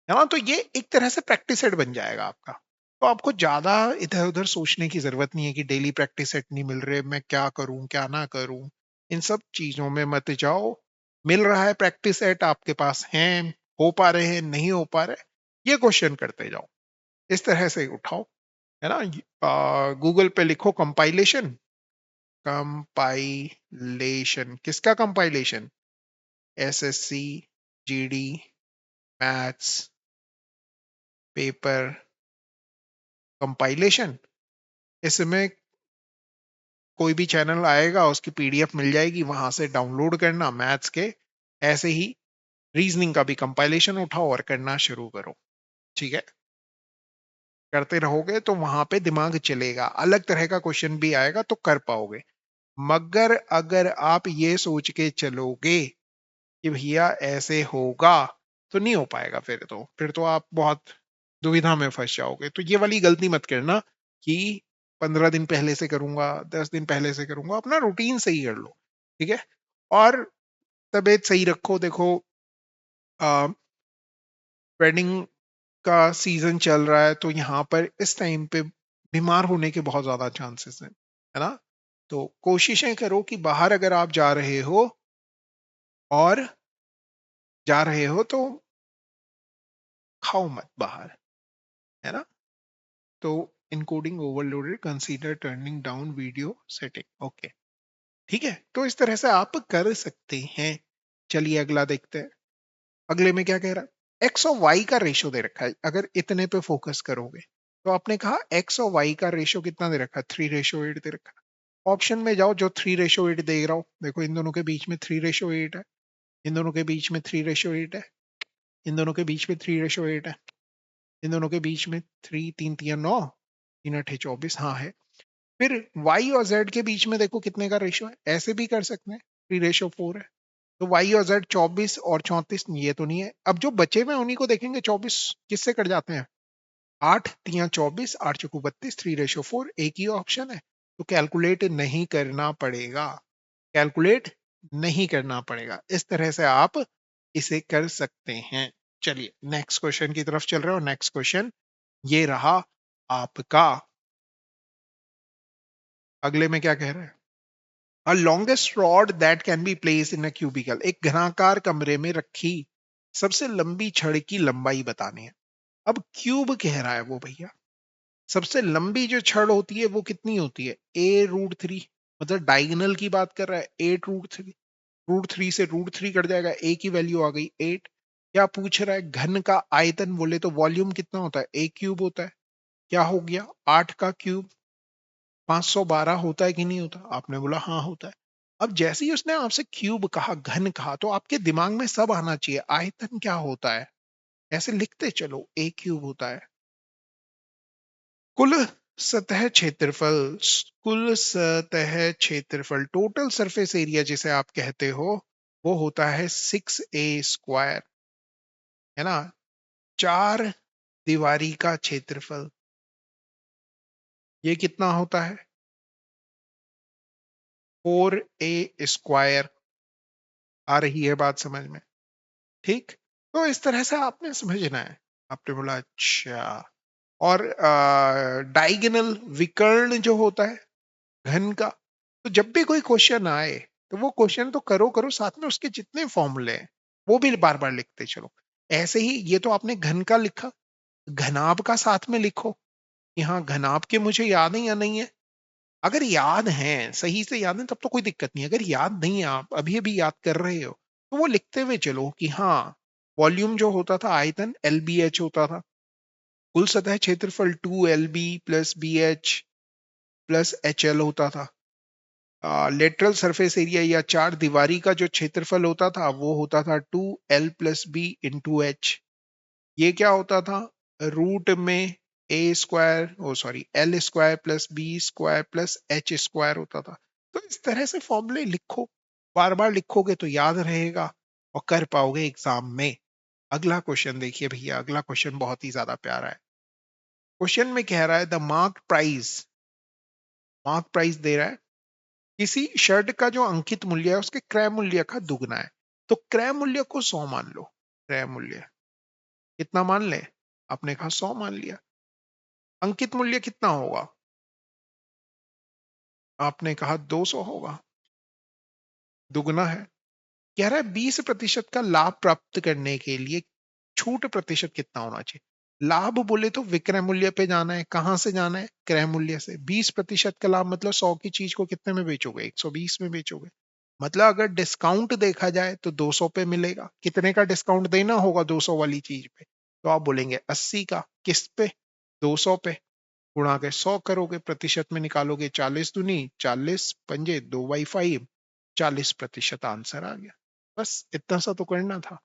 है ना। तो ये एक तरह से प्रैक्टिस सेट बन जाएगा आपका। तो आपको ज्यादा इधर उधर सोचने की जरूरत नहीं है कि डेली प्रैक्टिस सेट नहीं मिल रहे, मैं क्या करूं क्या ना करूं। इन सब चीजों में मत जाओ। मिल रहा है प्रैक्टिस सेट, आपके पास है, हो पा रहे हैं नहीं हो पा रहे, ये क्वेश्चन करते जाओ। इस तरह से उठाओ, है ना। गूगल पे लिखो कंपाइलेशन। कंपाइलेशन किसका compilation, SSC GD maths paper compilation. इसमें कोई भी चैनल आएगा, उसकी पीडीएफ मिल जाएगी, वहां से डाउनलोड करना मैथ्स के। ऐसे ही रीजनिंग का भी कंपाइलेशन उठाओ और करना शुरू करो। ठीक है, करते रहोगे तो वहां पे दिमाग चलेगा, अलग तरह का क्वेश्चन भी आएगा तो कर पाओगे। मगर अगर आप ये सोच के चलोगे कि भैया ऐसे होगा, तो नहीं हो पाएगा। फिर तो आप बहुत दुविधा में फंस जाओगे। तो ये वाली गलती मत करना कि 15 दिन पहले से करूंगा, 10 दिन पहले से करूंगा। अपना रूटीन सही कर लो। ठीक है। और तबीयत सही रखो। देखो वेडिंग का सीजन चल रहा है, तो यहाँ पर इस टाइम पे बीमार होने के बहुत ज्यादा चांसेस हैं, है ना। तो कोशिशें करो कि बाहर अगर आप और जा रहे हो तो खाओ मत बाहर, है ना। तो encoding overloaded, consider turning down video setting. Okay, ठीक है। तो इस तरह से आप कर सकते हैं। चलिए अगला देखते हैं। अगले में क्या कह रहा है, एक्स और वाई का रेशो दे रखा है। अगर इतने पे फोकस करोगे तो आपने कहा एक्स और वाई का रेशो कितना दे रखा है, 3:8 दे रखा है। ऑप्शन में जाओ जो 3:8 दे रहा हो। देखो इन दोनों के बीच में 3:8 है, इन दोनों के बीच में 3:8 है, इन दोनों के बीच में 3:8 है, इन दोनों के बीच में 3 3 3 9, 3 8 24, हाँ है। फिर y और z के बीच में देखो कितने का रेशो है, ऐसे भी कर सकते हैं, 3:4 है। तो y और z 24 और 34, ये तो नहीं है। अब जो बचे हुए उन्हीं को देखेंगे। 24 किससे कट जाते हैं, 8 3 24, 8 चौको 32, 3:4, एक ही ऑप्शन है। तो कैलकुलेट नहीं करना पड़ेगा, कैलकुलेट नहीं करना पड़ेगा। इस तरह से आप इसे कर सकते हैं। चलिए नेक्स्ट क्वेश्चन की तरफ चल रहे हो। नेक्स्ट क्वेश्चन ये रहा आपका। अगले में क्या कह रहे हैं? A longest rod that can be place in a cubical, एक घनाकार कमरे में रखी सबसे लंबी छड़ की लंबाई बतानी है। अब क्यूब कह रहा है वो भैया, सबसे लंबी जो छड़ होती है वो कितनी होती है? A√3, मतलब डायगोनल की बात कर रहा है। 8√3, √3 से √3 कट जाएगा, ए की वैल्यू आ गई 8। क्या पूछ रहा है? घन का आयतन बोले तो वॉल्यूम कितना होता है? A³ होता है। क्या हो गया? 8 का क्यूब 512 होता है कि नहीं होता? आपने बोला हाँ होता है। अब जैसे ही उसने आपसे क्यूब कहा, घन कहा, तो आपके दिमाग में सब आना चाहिए आयतन क्या होता है। ऐसे लिखते चलो, A³ होता है कुल सतह क्षेत्रफल। कुल सतह क्षेत्रफल, टोटल सरफेस एरिया जिसे आप कहते हो, वो होता है 6A², है ना? चार दीवारी का क्षेत्रफल ये कितना होता है? 4A²। आ रही है बात समझ में? ठीक। तो इस तरह से आपने समझना है। आपने बोला अच्छा। और डायगोनल, विकर्ण जो होता है घन का, तो जब भी कोई क्वेश्चन आए तो वो क्वेश्चन तो करो करो, साथ में उसके जितने फॉर्मूले हैं वो भी बार बार लिखते चलो। ऐसे ही ये तो आपने घन का लिखा, घनाभ का साथ में लिखो कि हाँ घनाभ के मुझे याद है या नहीं है। अगर याद है, सही से याद है, तब तो कोई दिक्कत नहीं। अगर याद नहीं है, आप अभी अभी याद कर रहे हो, तो वो लिखते हुए चलो कि हाँ वॉल्यूम जो होता था, आयतन LBH होता था। कुल सतह क्षेत्रफल 2LB plus BH plus HL होता था। लेटरल सरफेस एरिया या चार दीवारी का जो क्षेत्रफल होता था वो होता था 2L+B × H। ये क्या होता था? रूट में L² plus B² plus H² होता था। तो इस तरह से फॉर्मूले लिखो, बार बार लिखोगे तो याद रहेगा और कर पाओगे एग्जाम में। अगला क्वेश्चन देखिए भैया, अगला क्वेश्चन बहुत ही ज्यादा प्यारा है। क्वेश्चन में कह रहा है द मार्क प्राइस दे रहा है, किसी शर्ट का जो अंकित मूल्य है उसके क्रय मूल्य का दुगना है। तो क्रय मूल्य को 100 मान लो। क्रय मूल्य कितना मान ले? आपने कहा 100 मान लिया। अंकित मूल्य कितना होगा? आपने कहा 200 होगा। दुगना है। कह रहा है 20% का लाभ प्राप्त करने के लिए छूट प्रतिशत कितना होना चाहिए? लाभ बोले तो विक्रय मूल्य पे जाना है। कहां से जाना है? क्रय मूल्य से। 20% का लाभ मतलब 100 की चीज को कितने में बेचोगे? 120 में बेचोगे। मतलब अगर डिस्काउंट देखा जाए तो 200 पे मिलेगा। कितने का डिस्काउंट देना होगा 200 वाली चीज पे? तो आप बोलेंगे 80 का। किस पे? 200 पे। गुणा के 100 करोगे, प्रतिशत में निकालोगे 40 दूनी 40 पंजे 2/5, 40% आंसर आ गया। बस इतना सा तो करना था।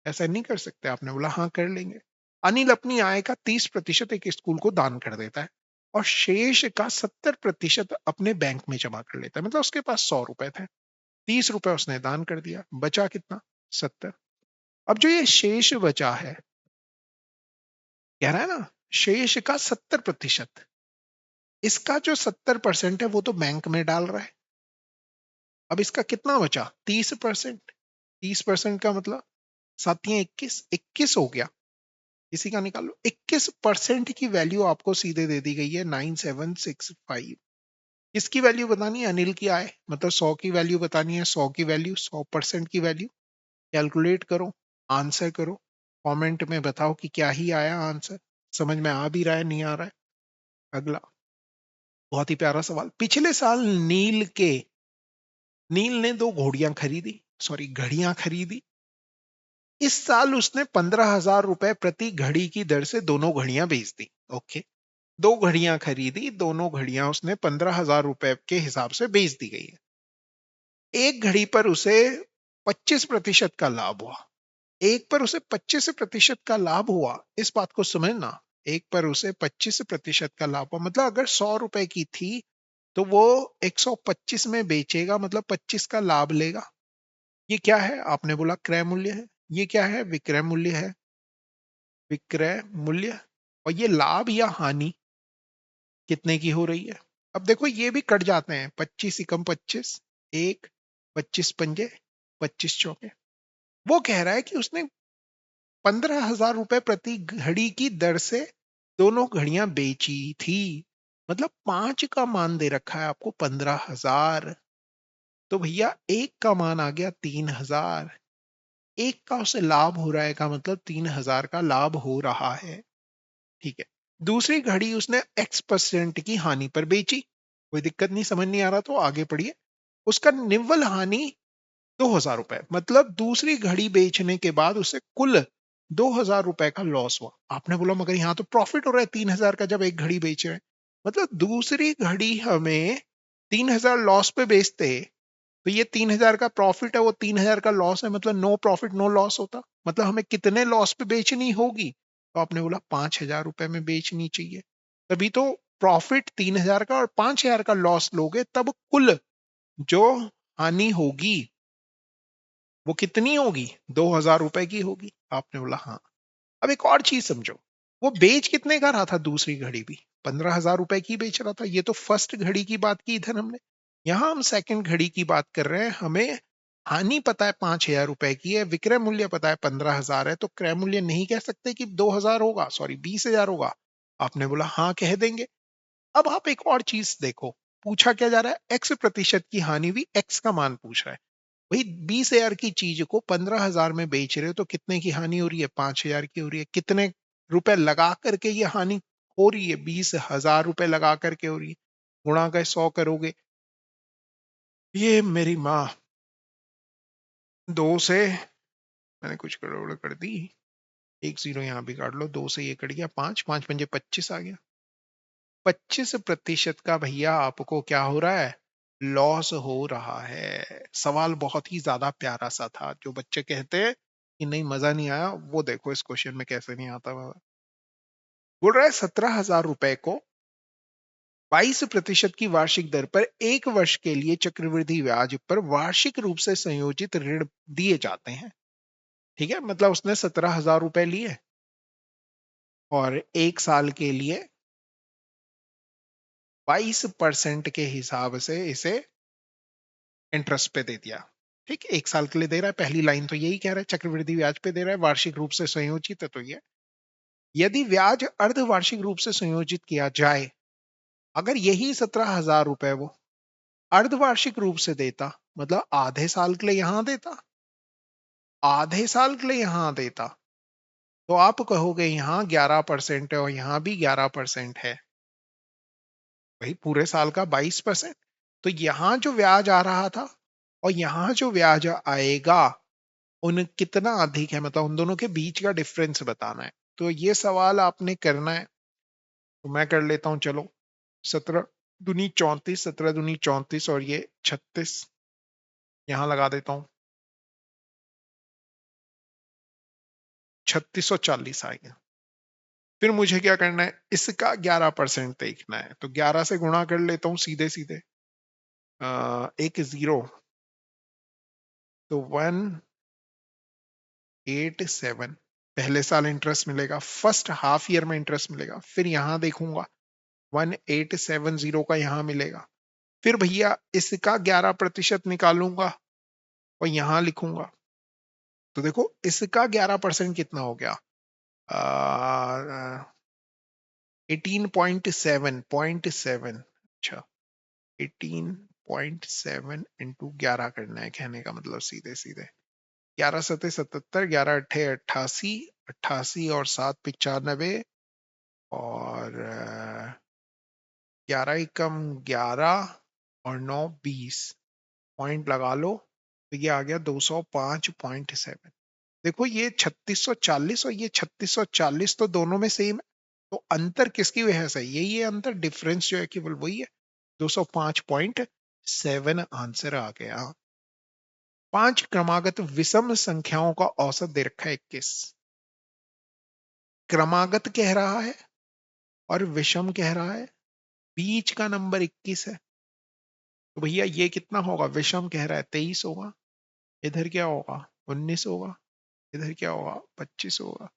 ऐसा नहीं कर सकते? आपने बोला हाँ कर लेंगे। अनिल अपनी आय का 30% एक स्कूल को दान कर देता है और शेष का 70% अपने बैंक में जमा कर लेता है। मतलब उसके पास 100 रुपए थे, 30 रुपए उसने दान कर दिया, बचा कितना? 70। अब जो ये शेष बचा है, कह रहा है ना शेष का 70%, इसका जो 70% है वो तो बैंक में डाल रहा है। अब इसका कितना बचा? 30%। 30% का मतलब 7×21, 21 हो गया। इसी का निकालो। 21% की वैल्यू आपको सीधे दे दी गई है 9765। इसकी वैल्यू बतानी है अनिल की आय, मतलब 100 की वैल्यू बतानी है। 100 की वैल्यू, 100% की वैल्यू कैलकुलेट करो, आंसर करो, कमेंट में बताओ कि क्या ही आया आंसर। समझ में आ भी रहा है, नहीं आ रहा है? अगला बहुत ही प्यारा सवाल। पिछले साल नील ने दो घोड़ियां खरीदी, सॉरी घड़ियां खरीदी। इस साल उसने 15,000 रुपए प्रति घड़ी की दर से दोनों घड़ियां बेच दी। ओके, दो घड़ियां खरीदी, दोनों घड़ियां उसने 15,000 रुपए के हिसाब से बेच दी गई है। एक घड़ी पर उसे 25% का लाभ हुआ। एक पर उसे 25% का लाभ हुआ, इस बात को समझना। एक पर उसे 25% का लाभ हुआ, मतलब अगर 100 रुपए की थी तो वो 125 में बेचेगा, मतलब 25 का लाभ लेगा। ये क्या है? आपने बोला क्रय मूल्य है। ये क्या है? विक्रय मूल्य है। विक्रय मूल्य। और ये लाभ या हानि कितने की हो रही है? अब देखो ये भी कट जाते हैं, 25 एकम 25, एक 25 पंजे 25 चौके। वो कह रहा है कि उसने 15,000 रुपए प्रति घड़ी की दर से दोनों घड़ियां बेची थी, मतलब 5 का मान दे रखा है आपको 15,000। तो भैया एक का मान आ गया 3,000, एक का उसे लाभ हो रहा है का मतलब 3,000 का लाभ हो रहा है। ठीक है, दूसरी घड़ी उसने X% की हानि पर बेची, कोई दिक्कत नहीं, समझ नहीं आ रहा तो आगे पढ़िए। उसका निव्वल हानि 2,000 रुपए, मतलब दूसरी घड़ी बेचने के बाद उसे कुल 2,000 रुपए का लॉस हुआ। आपने बोला मगर यहाँ तो प्रॉफिट हो रहा है 3,000 का जब एक घड़ी बेच रहे हैं, मतलब दूसरी घड़ी हमें 3,000 लॉस पे बेचते, तो ये 3,000 का प्रॉफिट है, वो 3,000 का लॉस है, मतलब नो प्रॉफिट नो लॉस होता, मतलब हमें कितने लॉस पे बेचनी होगी? तो आपने बोला 5,000 रुपए में बेचनी चाहिए, तभी तो प्रॉफिट 3,000 का और 5,000 का लॉस लोगे तब कुल जो हानि होगी वो कितनी होगी? 2,000 रुपए की होगी। आपने बोला हाँ। अब एक और चीज समझो, वो बेच कितने का रहा था? दूसरी घड़ी भी 15,000 रुपए की बेच रहा था। ये तो फर्स्ट घड़ी की बात की इधर हमने, यहां हम सेकंड घड़ी की बात कर रहे हैं। हमें हानि पता है 5,000 रुपए की है, विक्रय मूल्य पता है 15,000 है, तो क्रय मूल्य नहीं कह सकते कि 2,000 होगा, सॉरी 20,000 होगा। आपने बोला हाँ कह देंगे। अब आप एक और चीज देखो, पूछा क्या जा रहा है? X% की हानि हुई, X का मान पूछ रहा है। भाई 20,000 की चीज को 15,000 में बेच रहे हो तो कितने की हानि हो रही है? 5,000 की हो रही है। कितने रुपए लगा करके ये हानि हो रही है? 20,000 रुपए लगा करके हो रही है। गुणा का 100 करोगे, ये मेरी माँ, दो से मैंने कुछ करोड़ कर दी, एक जीरो यहाँ भी काट लो, दो से ये कट गया, पांच पांच पंजे 25 आ गया। 25% का भैया आपको क्या हो रहा है? लॉस हो रहा है। सवाल बहुत ही ज्यादा प्यारा सा था। जो बच्चे कहते हैं कि नहीं मजा नहीं आया, वो देखो इस क्वेश्चन में कैसे नहीं आता मजा। बोल रहा है 17,000 रुपए को 22% की वार्षिक दर पर एक वर्ष के लिए चक्रवृद्धि ब्याज पर वार्षिक रूप से संयोजित ऋण दिए जाते हैं। ठीक है, मतलब उसने 17,000 रुपए लिए और एक साल के लिए 22% के हिसाब से इसे इंटरेस्ट पे दे दिया। ठीक है, एक साल के लिए दे रहा है। पहली लाइन तो यही कह रहा है, चक्रवृद्धि ब्याज पे दे रहा है, वार्षिक रूप से संयोजित है, तो ये यदि ब्याज अर्धवार्षिक रूप से संयोजित किया जाए, अगर यही 17,000 रुपए वो अर्धवार्षिक रूप से देता, मतलब आधे साल के लिए यहां देता, आधे साल के लिए यहां देता, तो आप कहोगे यहां 11% है और यहां भी 11% है, भाई पूरे साल का 22%। तो यहां जो ब्याज आ रहा था और यहां जो ब्याज आएगा, उन कितना अधिक है, मतलब उन दोनों के बीच का डिफरेंस बताना है। तो ये सवाल आपने करना है, तो मैं कर लेता हूं चलो। 17 दूनी 34, 17 दूनी 34 और ये 36 यहां लगा देता हूं, 3640 आएगा। फिर मुझे क्या करना है? इसका 11% देखना है, तो 11 से गुणा कर लेता हूं सीधे सीधे, एक जीरो, तो 187 पहले साल इंटरेस्ट मिलेगा, फर्स्ट हाफ ईयर में इंटरेस्ट मिलेगा। फिर यहां देखूंगा 1870 का यहां मिलेगा। फिर भैया इसका 11% निकालूंगा और यहां लिखूंगा, तो देखो इसका 11% कितना हो गया? 18.7 अच्छा, 18.7 into 11 करना है, कहने का मतलब सीधे सीधे 11 सत्ते 77, 11 अट्ठे 88, 88 और 7 95 और 11 एकम 11 और 9 20, पॉइंट लगा लो, तो ये आ गया 205.7। देखो ये 3640 और ये 3640 तो दोनों में सेम है, तो अंतर किसकी वजह से? यही है अंतर, डिफरेंस जो है केवल वही है। 205.7 आंसर आ गया। 5 क्रमागत विषम संख्याओं का औसत दे रखा है 21। क्रमागत कह रहा है और विषम कह रहा है, बीच का नंबर 21 है, तो भैया ये कितना होगा? विषम कह रहा है 23 होगा, इधर क्या होगा? 19 होगा, इधर क्या होगा? 25 होगा,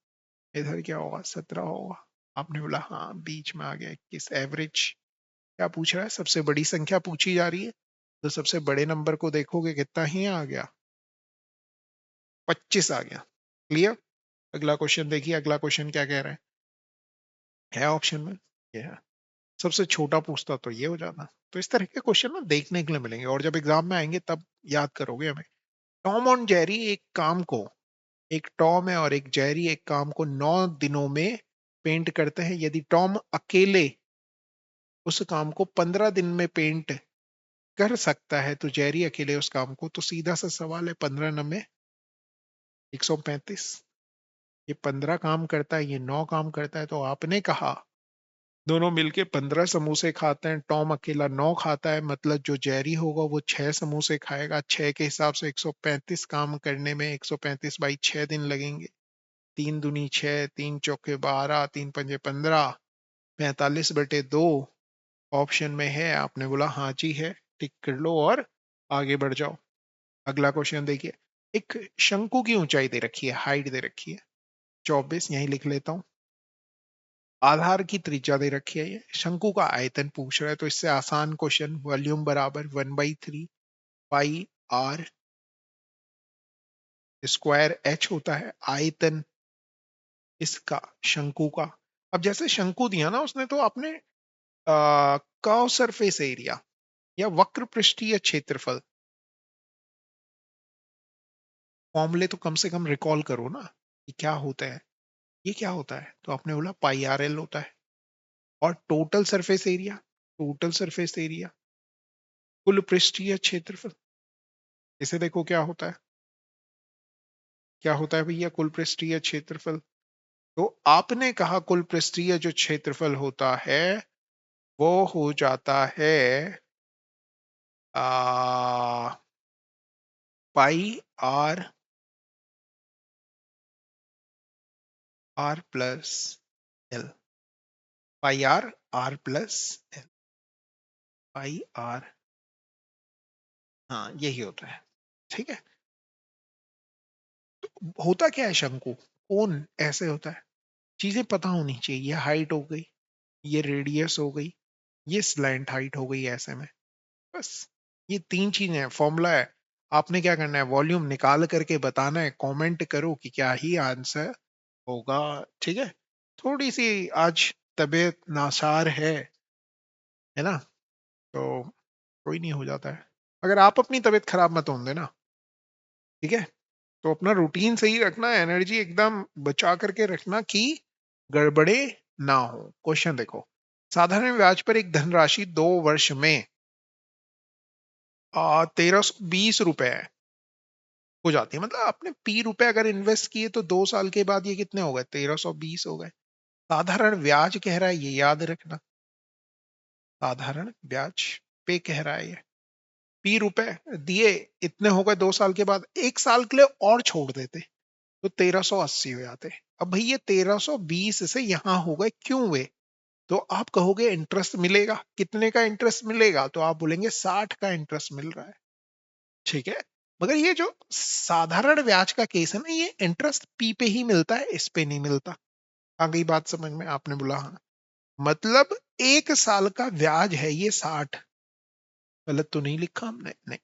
इधर क्या होगा? 17 होगा। आपने बोला हाँ, बीच में आ गया 21, एवरेज। क्या पूछ रहा है? सबसे बड़ी संख्या पूछी जा रही है, तो सबसे बड़े नंबर को देखोगे कितना ही आ गया, 25 आ गया। क्लियर? अगला क्वेश्चन देखिए, अगला क्वेश्चन क्या कह रहा है ऑप्शन में? ये है। सबसे छोटा पूछता तो ये हो जाता। तो इस तरह के क्वेश्चन ना देखने के लिए मिलेंगे, और जब एग्जाम में आएंगे तब याद करोगे हमें। टॉम और जेरी एक काम को, एक टॉम है और एक जेरी एक काम को 9 दिनों में पेंट करते हैं। यदि टॉम अकेले उस काम को 15 दिन में पेंट कर सकता है, तो जेरी अकेले उस काम को, तो सीधा सा सवाल है, 15 नंबे 135। ये 15 काम करता है, ये 9 काम करता है, तो आपने कहा दोनों मिलके 15 समोसे खाते हैं, टॉम अकेला 9 खाता है, मतलब जो जेरी होगा वो 6 समोसे खाएगा। 6 के हिसाब से 135 काम करने में 135 बाई 6 दिन लगेंगे। 3 दूनी 6, 3 चौके 12, 3 पंजे 15, 45/2 ऑप्शन में है। आपने बोला हाँ जी है, टिक कर लो और आगे बढ़ जाओ। अगला क्वेश्चन देखिए, एक शंकु की ऊंचाई दे रखी है, हाइट दे रखी है 24, यहीं लिख लेता हूं। आधार की त्रिज्या दे रखी है, ये शंकु का आयतन पूछ रहा है, तो इससे आसान क्वेश्चन, वॉल्यूम बराबर 1/3 पाई आर स्क्वायर एच होता है, आयतन इसका शंकु का। अब जैसे शंकु दिया ना उसने, तो आपने कर्व सरफेस एरिया या वक्र पृष्ठीय क्षेत्रफल फॉर्मूले तो कम से कम रिकॉल करो ना, ये क्या होता है, ये क्या होता है। तो आपने बोला पाई आर एल होता है। और total surface area, total surface area कुल पृष्ठीय क्षेत्रफल, इसे देखो क्या होता है, क्या होता है भैया, कुल पृष्ठीय क्षेत्रफल। तो आपने कहा कुल पृष्ठीय जो क्षेत्रफल होता है वो हो जाता है आ, pi R, R plus L, pi R, R plus L, pi R, हाँ यही होता है। ठीक है, होता क्या है शंकु, कौन ऐसे होता है, चीजें पता होनी चाहिए। ये हाइट हो गई, ये रेडियस हो गई, ये स्लैंट हाइट हो गई, ऐसे में बस ये 3 चीजें हैं, फॉर्मूला है। आपने क्या करना है, वॉल्यूम निकाल करके बताना है, कमेंट करो कि क्या ही आंसर होगा। ठीक है, थोड़ी सी आज तबीयत नासार है ना, तो कोई नहीं, हो जाता है। अगर आप अपनी तबीयत खराब मत होने देना, ठीक है, तो अपना रूटीन सही रखना, एनर्जी एकदम बचा करके रखना कि गड़बड़े ना हो। क्वेश्चन देखो, साधारण ब्याज पर एक धनराशि 2 वर्ष में 1320 रुपए हो जाती है। मतलब आपने P रुपए अगर इन्वेस्ट किए तो 2 साल के बाद ये कितने हो गए, 1320 हो गए। साधारण ब्याज कह रहा है, ये याद रखना, साधारण ब्याज पे कह रहा है ये। P रुपए दिए, इतने हो गए 2 साल के बाद, 1 साल के लिए और छोड़ देते तो 1380 हो जाते। अब भाई ये 1320 से यहां हो गए, क्यों हुए? तो आप कहोगे इंटरेस्ट मिलेगा, कितने का इंटरेस्ट मिलेगा, तो आप बोलेंगे 60 का इंटरेस्ट मिल रहा है। ठीक है, मगर ये जो साधारण ब्याज का केस है ना, ये इंटरेस्ट पी पे ही मिलता है, इस पे नहीं मिलता। आ गई बात समझ में? आपने बोला हाँ, मतलब 1 साल का ब्याज है ये 60। गलत तो नहीं लिखा हमने? नहीं।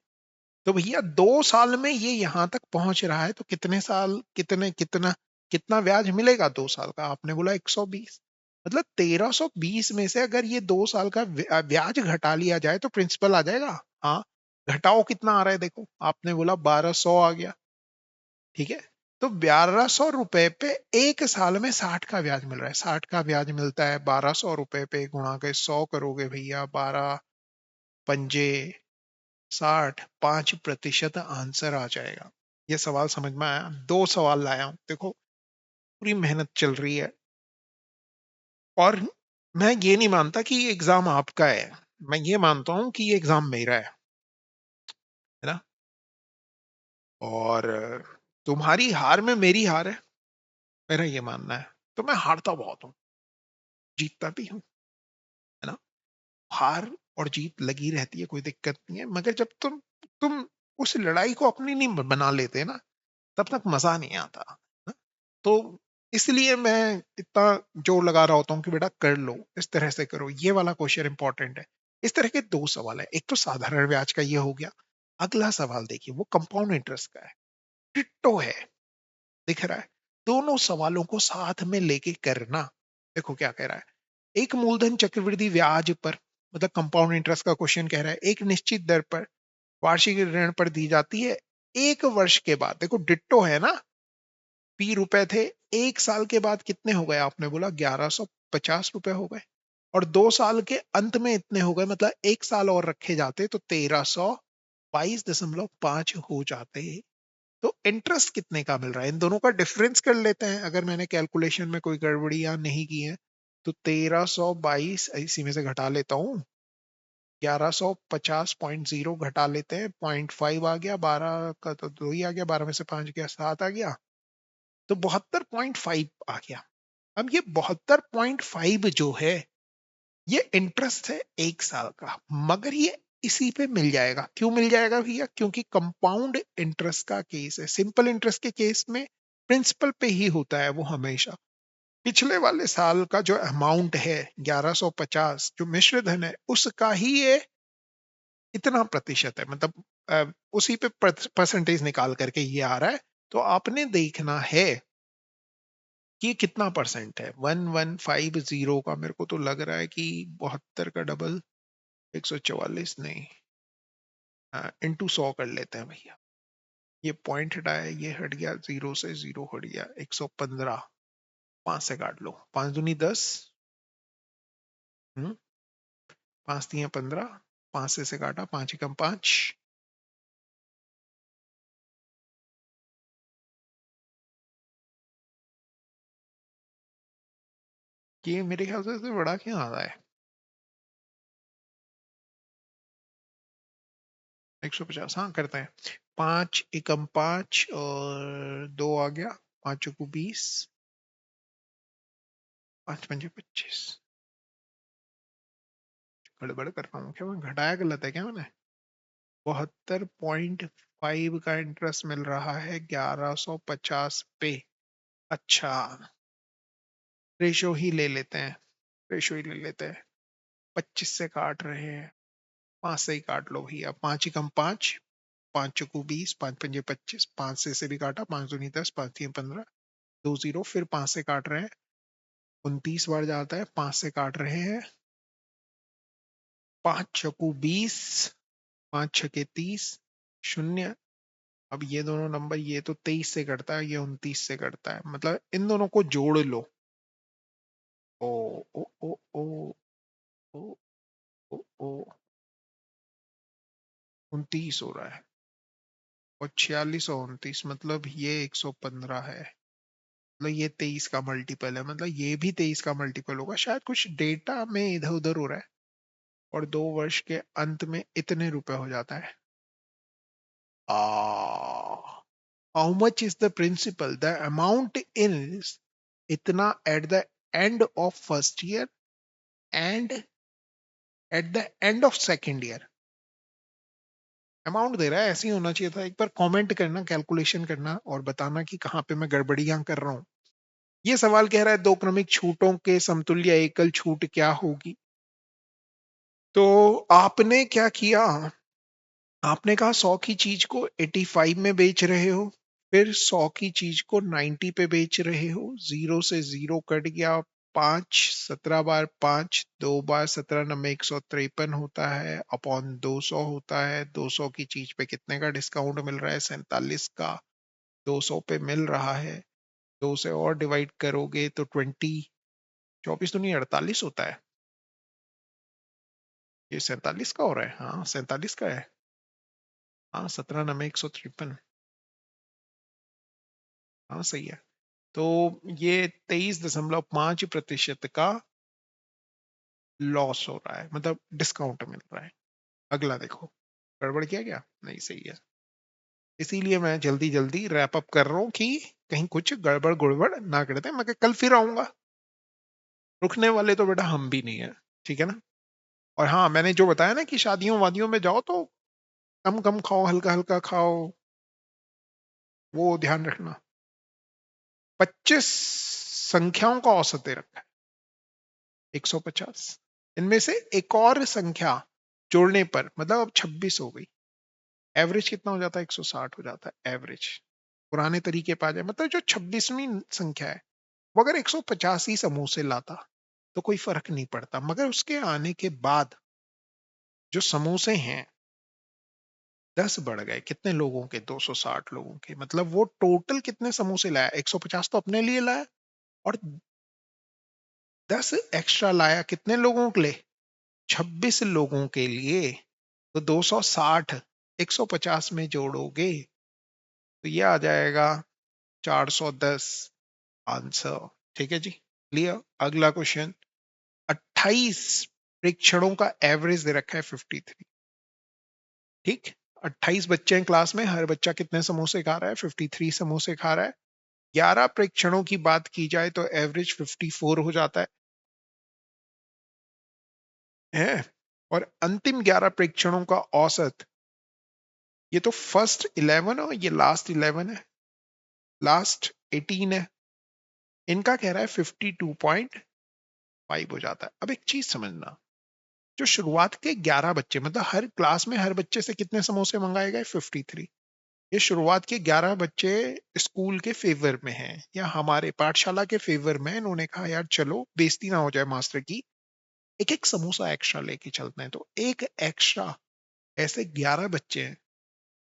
तो भैया 2 साल में ये यहां तक पहुंच रहा है, तो कितने साल, कितने कितना कितना ब्याज मिलेगा 2 साल का? आपने बोला 120। मतलब 1320 में से अगर ये 2 साल का ब्याज घटा लिया जाए तो प्रिंसिपल आ जाएगा। हाँ, घटाओ कितना आ रहा है देखो, आपने बोला 1200 आ गया। ठीक है, तो 1200 रुपए पे 1 साल में 60 का ब्याज मिल रहा है। 60 का ब्याज मिलता है 1200 रुपए पे, गुणा के 100 करोगे भैया, 12 पंजे 60, 5% आंसर आ जाएगा। ये सवाल समझ में आया? 2 सवाल लाया हूं देखो, पूरी मेहनत चल रही है। और मैं ये नहीं मानता कि ये एग्जाम आपका है, मैं ये मानता हूं कि ये एग्जाम मेरा है ना। और तुम्हारी हार में मेरी हार है, मेरा ये मानना है। तो मैं हारता बहुत हूँ, जीतता भी हूँ, है ना। हार और जीत लगी रहती है, कोई दिक्कत नहीं है, मगर जब तुम उस लड़ाई को अपनी नहीं बना लेते ना, तब तक मजा नहीं आता ना? तो इसलिए मैं इतना जोर लगा रहा होता हूँ कि बेटा कर लो, इस तरह से करो, ये वाला क्वेश्चन इंपॉर्टेंट है। इस तरह के दो सवाल है, एक तो साधारण ब्याज का ये हो गया। अगला सवाल देखिए, वो कंपाउंड इंटरेस्ट का है, डिट्टो है, दिख रहा है। दोनों सवालों को साथ में लेके करना। देखो क्या कह रहा है, एक मूलधन चक्रवृद्धि ब्याज पर, मतलब कंपाउंड इंटरेस्ट का क्वेश्चन कह रहा है, एक निश्चित दर पर वार्षिक ऋण पर दी जाती है 1 वर्ष के बाद। देखो डिट्टो है ना, ₹P थे, 1 साल के बाद कितने हो गए, आपने बोला ₹1150 हो गए, और 2 साल के अंत में इतने हो गए, मतलब 1 साल और रखे जाते तो 1322.5 हो जाते। तो इंटरेस्ट कितने का मिल रहा है, इन दोनों का डिफरेंस कर लेते हैं, अगर मैंने कैलकुलेशन में कोई गड़बड़ियां नहीं की है तो 1322 इसी में से घटा लेता हूँ, 1150.0 घटा लेते हैं, 0.5 आ गया, 12 का तो 2 ही आ गया, 12 में से 5 गया 7 आ गया, तो 72.5 आ गया। अब ये 72.5 जो है ये इंटरेस्ट है 1 साल का, मगर ये इसी पे मिल जाएगा। क्यों मिल जाएगा भैया, क्योंकि कंपाउंड इंटरेस्ट का केस है। सिंपल इंटरेस्ट के केस में प्रिंसिपल पे ही होता है वो हमेशा। पिछले वाले साल का जो अमाउंट है 1150, जो मिश्र धन है उसका ही ये इतना प्रतिशत है, मतलब उसी पे परसेंटेज निकाल करके ये आ रहा है। तो आपने देखना है कि कितना परसेंट है। 1150 का मेरे को तो लग रहा है कि 72 का डबल 144 नहीं, इंटू 100 कर लेते हैं भैया। ये पॉइंट हटाया, ये हट गया, 0 से 0 हट गया, 115, 5 से काट लो, 5 दूनी 10, 5 तियां 15, 5 से काटा, 5 एकम 5, ये मेरे ख्याल से इससे बड़ा क्या आ रहा है, 150, हाँ करते हैं। 5 एकम 5 और 2 आ गया, 5 को 20, 5 पंजे 25। गड़बड़ कर रहा हूँ क्या मैं, घटाया गलत है क्या मैंने। 72.5 का इंटरेस्ट मिल रहा है 1150 पे। अच्छा, रेशो ही ले लेते हैं, रेशो ही ले लेते हैं। 25 से काट रहे हैं, 5 से ही काट लो भैया, 5 एकम 5, 5 चौको 20, 5 पंजे 25, 5 से भी काटा, 5 दूनी 10, 5 तीन 15, 2 0, फिर 5 से काट रहे हैं, 29 बार जाता है, 5 से काट रहे हैं, 5 चौको 20, 5 छके 30, शून्य। अब ये दोनों नंबर, ये तो 23 से कटता है, ये 29 से कटता है, मतलब इन दोनों को जोड़ लो। ओ ओ ओ ओ ओ ओ ओ 29 हो रहा है, और 46 और 29, मतलब ये 115 है, मतलब ये 23 का मल्टीपल है, मतलब ये भी 23 का मल्टीपल होगा, शायद कुछ डेटा में इधर उधर हो रहा है। और 2 वर्ष के अंत में इतने रुपए हो जाता है। How much is the principal, the amount is इतना at the end of first year and at the end of second year. Amount दे रहा है, ऐसे ही होना चाहिए था। एक बार कमेंट करना, कैलकुलेशन करना और बताना कि कहाँ पे मैं गड़बड़ियां कर रहा हूँ। ये सवाल कह रहा है दो क्रमिक छूटों के समतुल्य एकल छूट क्या होगी। तो आपने क्या किया, आपने कहा 100 की चीज को 85 में बेच रहे हो, फिर 100 की चीज को 90 पे बेच रहे हो, 0 से 0 कट गया, 5 17 बार 5, 2 बार 17 नंबर 153 होता है, अपॉन 200 होता है। 200 की चीज पे कितने का डिस्काउंट मिल रहा है, 47 का 200 पे मिल रहा है। 2 से और डिवाइड करोगे तो 20, 24 तो नहीं 48 होता है, ये 47 का हो रहा है, हाँ 47 का है, हाँ 17 नंबर 153, हाँ सही है। तो ये 23.5% का लॉस हो रहा है, मतलब डिस्काउंट मिल रहा है। अगला देखो, गड़बड़ किया क्या, नहीं सही है। इसीलिए मैं जल्दी जल्दी रैप अप कर रहा हूँ कि कहीं कुछ गड़बड़ गुड़बड़ ना करते, मैं कल फिर आऊंगा, रुकने वाले तो बेटा हम भी नहीं है, ठीक है ना। और हाँ, मैंने जो बताया ना कि शादियों वादियों में जाओ तो कम कम खाओ, हल्का हल्का खाओ, वो ध्यान रखना। 25 संख्याओं का औसत दे रखा है, 150। इनमें से एक और संख्या जोड़ने पर, मतलब अब 26 हो गई। एवरेज कितना हो जाता है? 160 हो जाता है एवरेज। पुराने तरीके पे आ जाए, मतलब जो 26वीं संख्या है वो अगर 185 समूह से लाता तो कोई फर्क नहीं पड़ता, मगर उसके आने के बाद जो समोसे हैं 10 बढ़ गए। कितने लोगों के? 260 लोगों के। मतलब वो टोटल कितने समोसे लाया? 150 तो अपने लिए लाया और 10 एक्स्ट्रा लाया कितने लोगों के लिए? 26 लोगों के लिए। तो 260 150 में जोड़ोगे तो ये आ जाएगा 410 आंसर। ठीक है जी, क्लियर। अगला क्वेश्चन, 28 परीक्षणों का एवरेज दे रखा है 53। ठीक, 28 बच्चे हैं क्लास में, हर बच्चा कितने समोसे खा रहा है? 53 समोसे खा रहा है। 11 परीक्षणों की बात की जाए तो एवरेज 54 हो जाता है। और अंतिम 11 परीक्षणों का औसत, ये तो फर्स्ट 11 और ये लास्ट 11 है, लास्ट 18 है, इनका कह रहा है 52.5 हो जाता है। अब एक चीज समझना, जो शुरुआत के 11 बच्चे, मतलब हर क्लास में हर बच्चे से कितने समोसे मंगाए गए? 53। ये शुरुआत के 11 बच्चे स्कूल के फेवर में हैं या हमारे पाठशाला के फेवर में। इन्होंने कहा यार चलो बेइज्जती ना हो जाए मास्टर की, एक एक समोसा एक्स्ट्रा लेके चलते हैं। तो एक एक्स्ट्रा, ऐसे 11 बच्चे हैं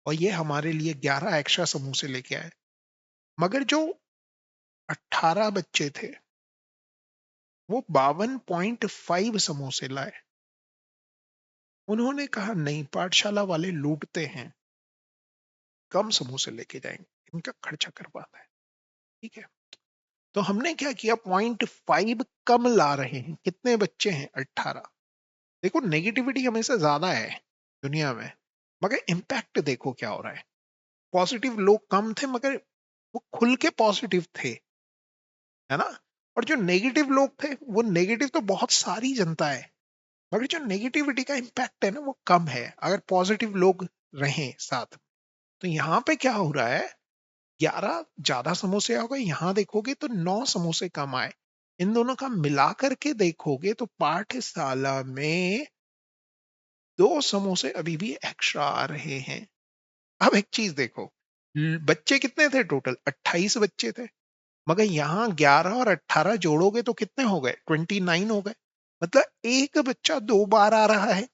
और ये हमारे लिए 11 एक्स्ट्रा समोसे लेके आए। मगर जो 18 बच्चे थे वो 52.5 समोसे लाए। उन्होंने कहा नहीं, पाठशाला वाले लूटते हैं, कम समोसे लेके जाएंगे, इनका खर्चा करवाना है। ठीक है, तो हमने क्या किया, 0.5 कम ला रहे हैं। कितने बच्चे हैं? 18। देखो नेगेटिविटी हमेशा ज्यादा है दुनिया में, मगर इम्पैक्ट देखो क्या हो रहा है। पॉजिटिव लोग कम थे मगर वो खुल के पॉजिटिव थे, है ना। और जो नेगेटिव लोग थे, वो नेगेटिव तो बहुत सारी जनता है, मगर जो नेगेटिविटी का इम्पैक्ट है ना वो कम है अगर पॉजिटिव लोग रहें साथ। तो यहाँ पे क्या हो रहा है, 11 ज्यादा समोसे आ गए, यहाँ देखोगे तो 9 समोसे कम आए। इन दोनों का मिला करके देखोगे तो पाठशाला में 2 समोसे अभी भी एक्स्ट्रा आ रहे हैं। अब एक चीज देखो, बच्चे कितने थे टोटल? 28 बच्चे थे, मगर यहाँ 11 और 18 जोड़ोगे तो कितने हो गए? 29 हो गए। मतलब एक बच्चा 2 बार आ रहा है।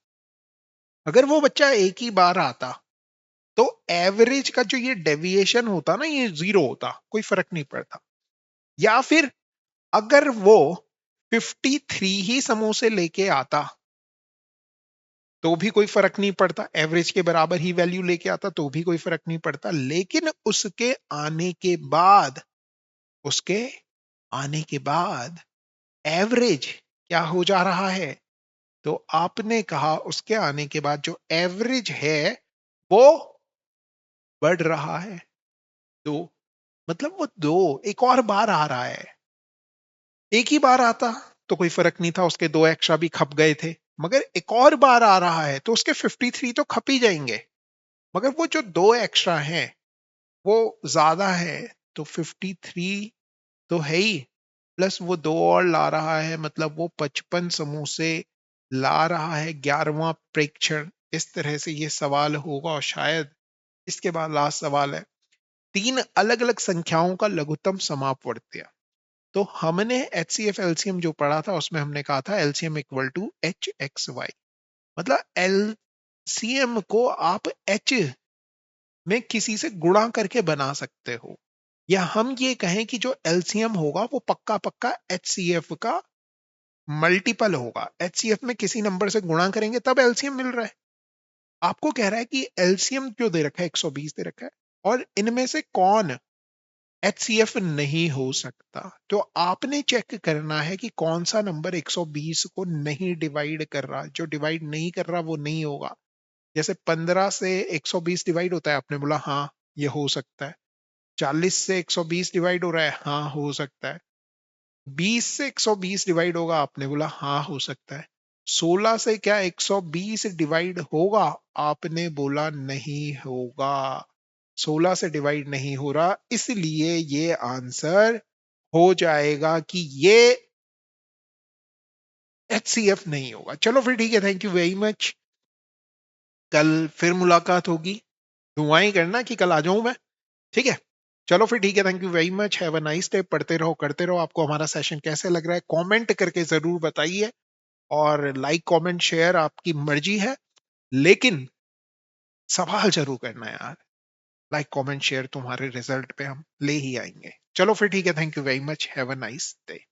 अगर वो बच्चा एक ही बार आता तो एवरेज का जो ये डेविएशन होता ना, ये 0 होता, कोई फर्क नहीं पड़ता। या फिर अगर वो 53 ही समोसे लेके आता तो भी कोई फर्क नहीं पड़ता, एवरेज के बराबर ही वैल्यू लेके आता तो भी कोई फर्क नहीं पड़ता। लेकिन उसके आने के बाद एवरेज क्या हो जा रहा है? तो आपने कहा उसके आने के बाद जो एवरेज है वो बढ़ रहा है। दो, मतलब वो दो एक और बार आ रहा है। एक ही बार आता तो कोई फर्क नहीं था, उसके 2 एक्स्ट्रा भी खप गए थे। मगर एक और बार आ रहा है तो उसके 53 तो खप ही जाएंगे, मगर वो जो 2 एक्स्ट्रा हैं वो ज्यादा है। तो 53 तो है ही, प्लस वो 2 और ला रहा है, मतलब वो 55 समोसे ला रहा है। 11वां प्रेक्षण। इस तरह से ये सवाल होगा और शायद इसके बाद लास्ट सवाल है, 3 अलग अलग संख्याओं का लघुत्तम समापवर्त्य। तो हमने एच सी एफ एलसीएम जो पढ़ा था उसमें हमने कहा था LCM equal to H X Y. मतलब एलसीएम को आप एच में किसी से गुणा करके बना सकते हो, या हम ये कहें कि जो एलसीएम होगा वो पक्का पक्का एचसीएफ का मल्टीपल होगा। एचसीएफ में किसी नंबर से गुणा करेंगे तब एलसीएम मिल रहा है। आपको कह रहा है कि एलसीएम जो दे रखा है 120 दे रखा है, और इनमें से कौन एचसीएफ नहीं हो सकता। तो आपने चेक करना है कि कौन सा नंबर 120 को नहीं डिवाइड कर रहा। जो डिवाइड नहीं कर रहा वो नहीं होगा। जैसे 15 से 120 डिवाइड होता है, आपने बोला हाँ ये हो सकता है। 40 से 120 डिवाइड हो रहा है, हाँ हो सकता है। 20 से 120 डिवाइड होगा, आपने बोला हाँ हो सकता है। 16 से क्या 120 डिवाइड होगा? आपने बोला नहीं होगा। 16 से डिवाइड नहीं हो रहा, इसलिए ये आंसर हो जाएगा कि ये एचसीएफ नहीं होगा। चलो फिर ठीक है, थैंक यू वेरी मच। कल फिर मुलाकात होगी, दुआएं करना कि कल आ जाऊं मैं, ठीक है? चलो फिर ठीक है, thank you very much, have a nice day, पढ़ते रहो करते रहो। आपको हमारा सेशन कैसे लग रहा है कमेंट करके जरूर बताइए, और लाइक कमेंट शेयर आपकी मर्जी है, लेकिन सवाल जरूर करना यार। लाइक कमेंट शेयर तुम्हारे रिजल्ट पे हम ले ही आएंगे। चलो फिर ठीक है, thank you very much, have a nice day.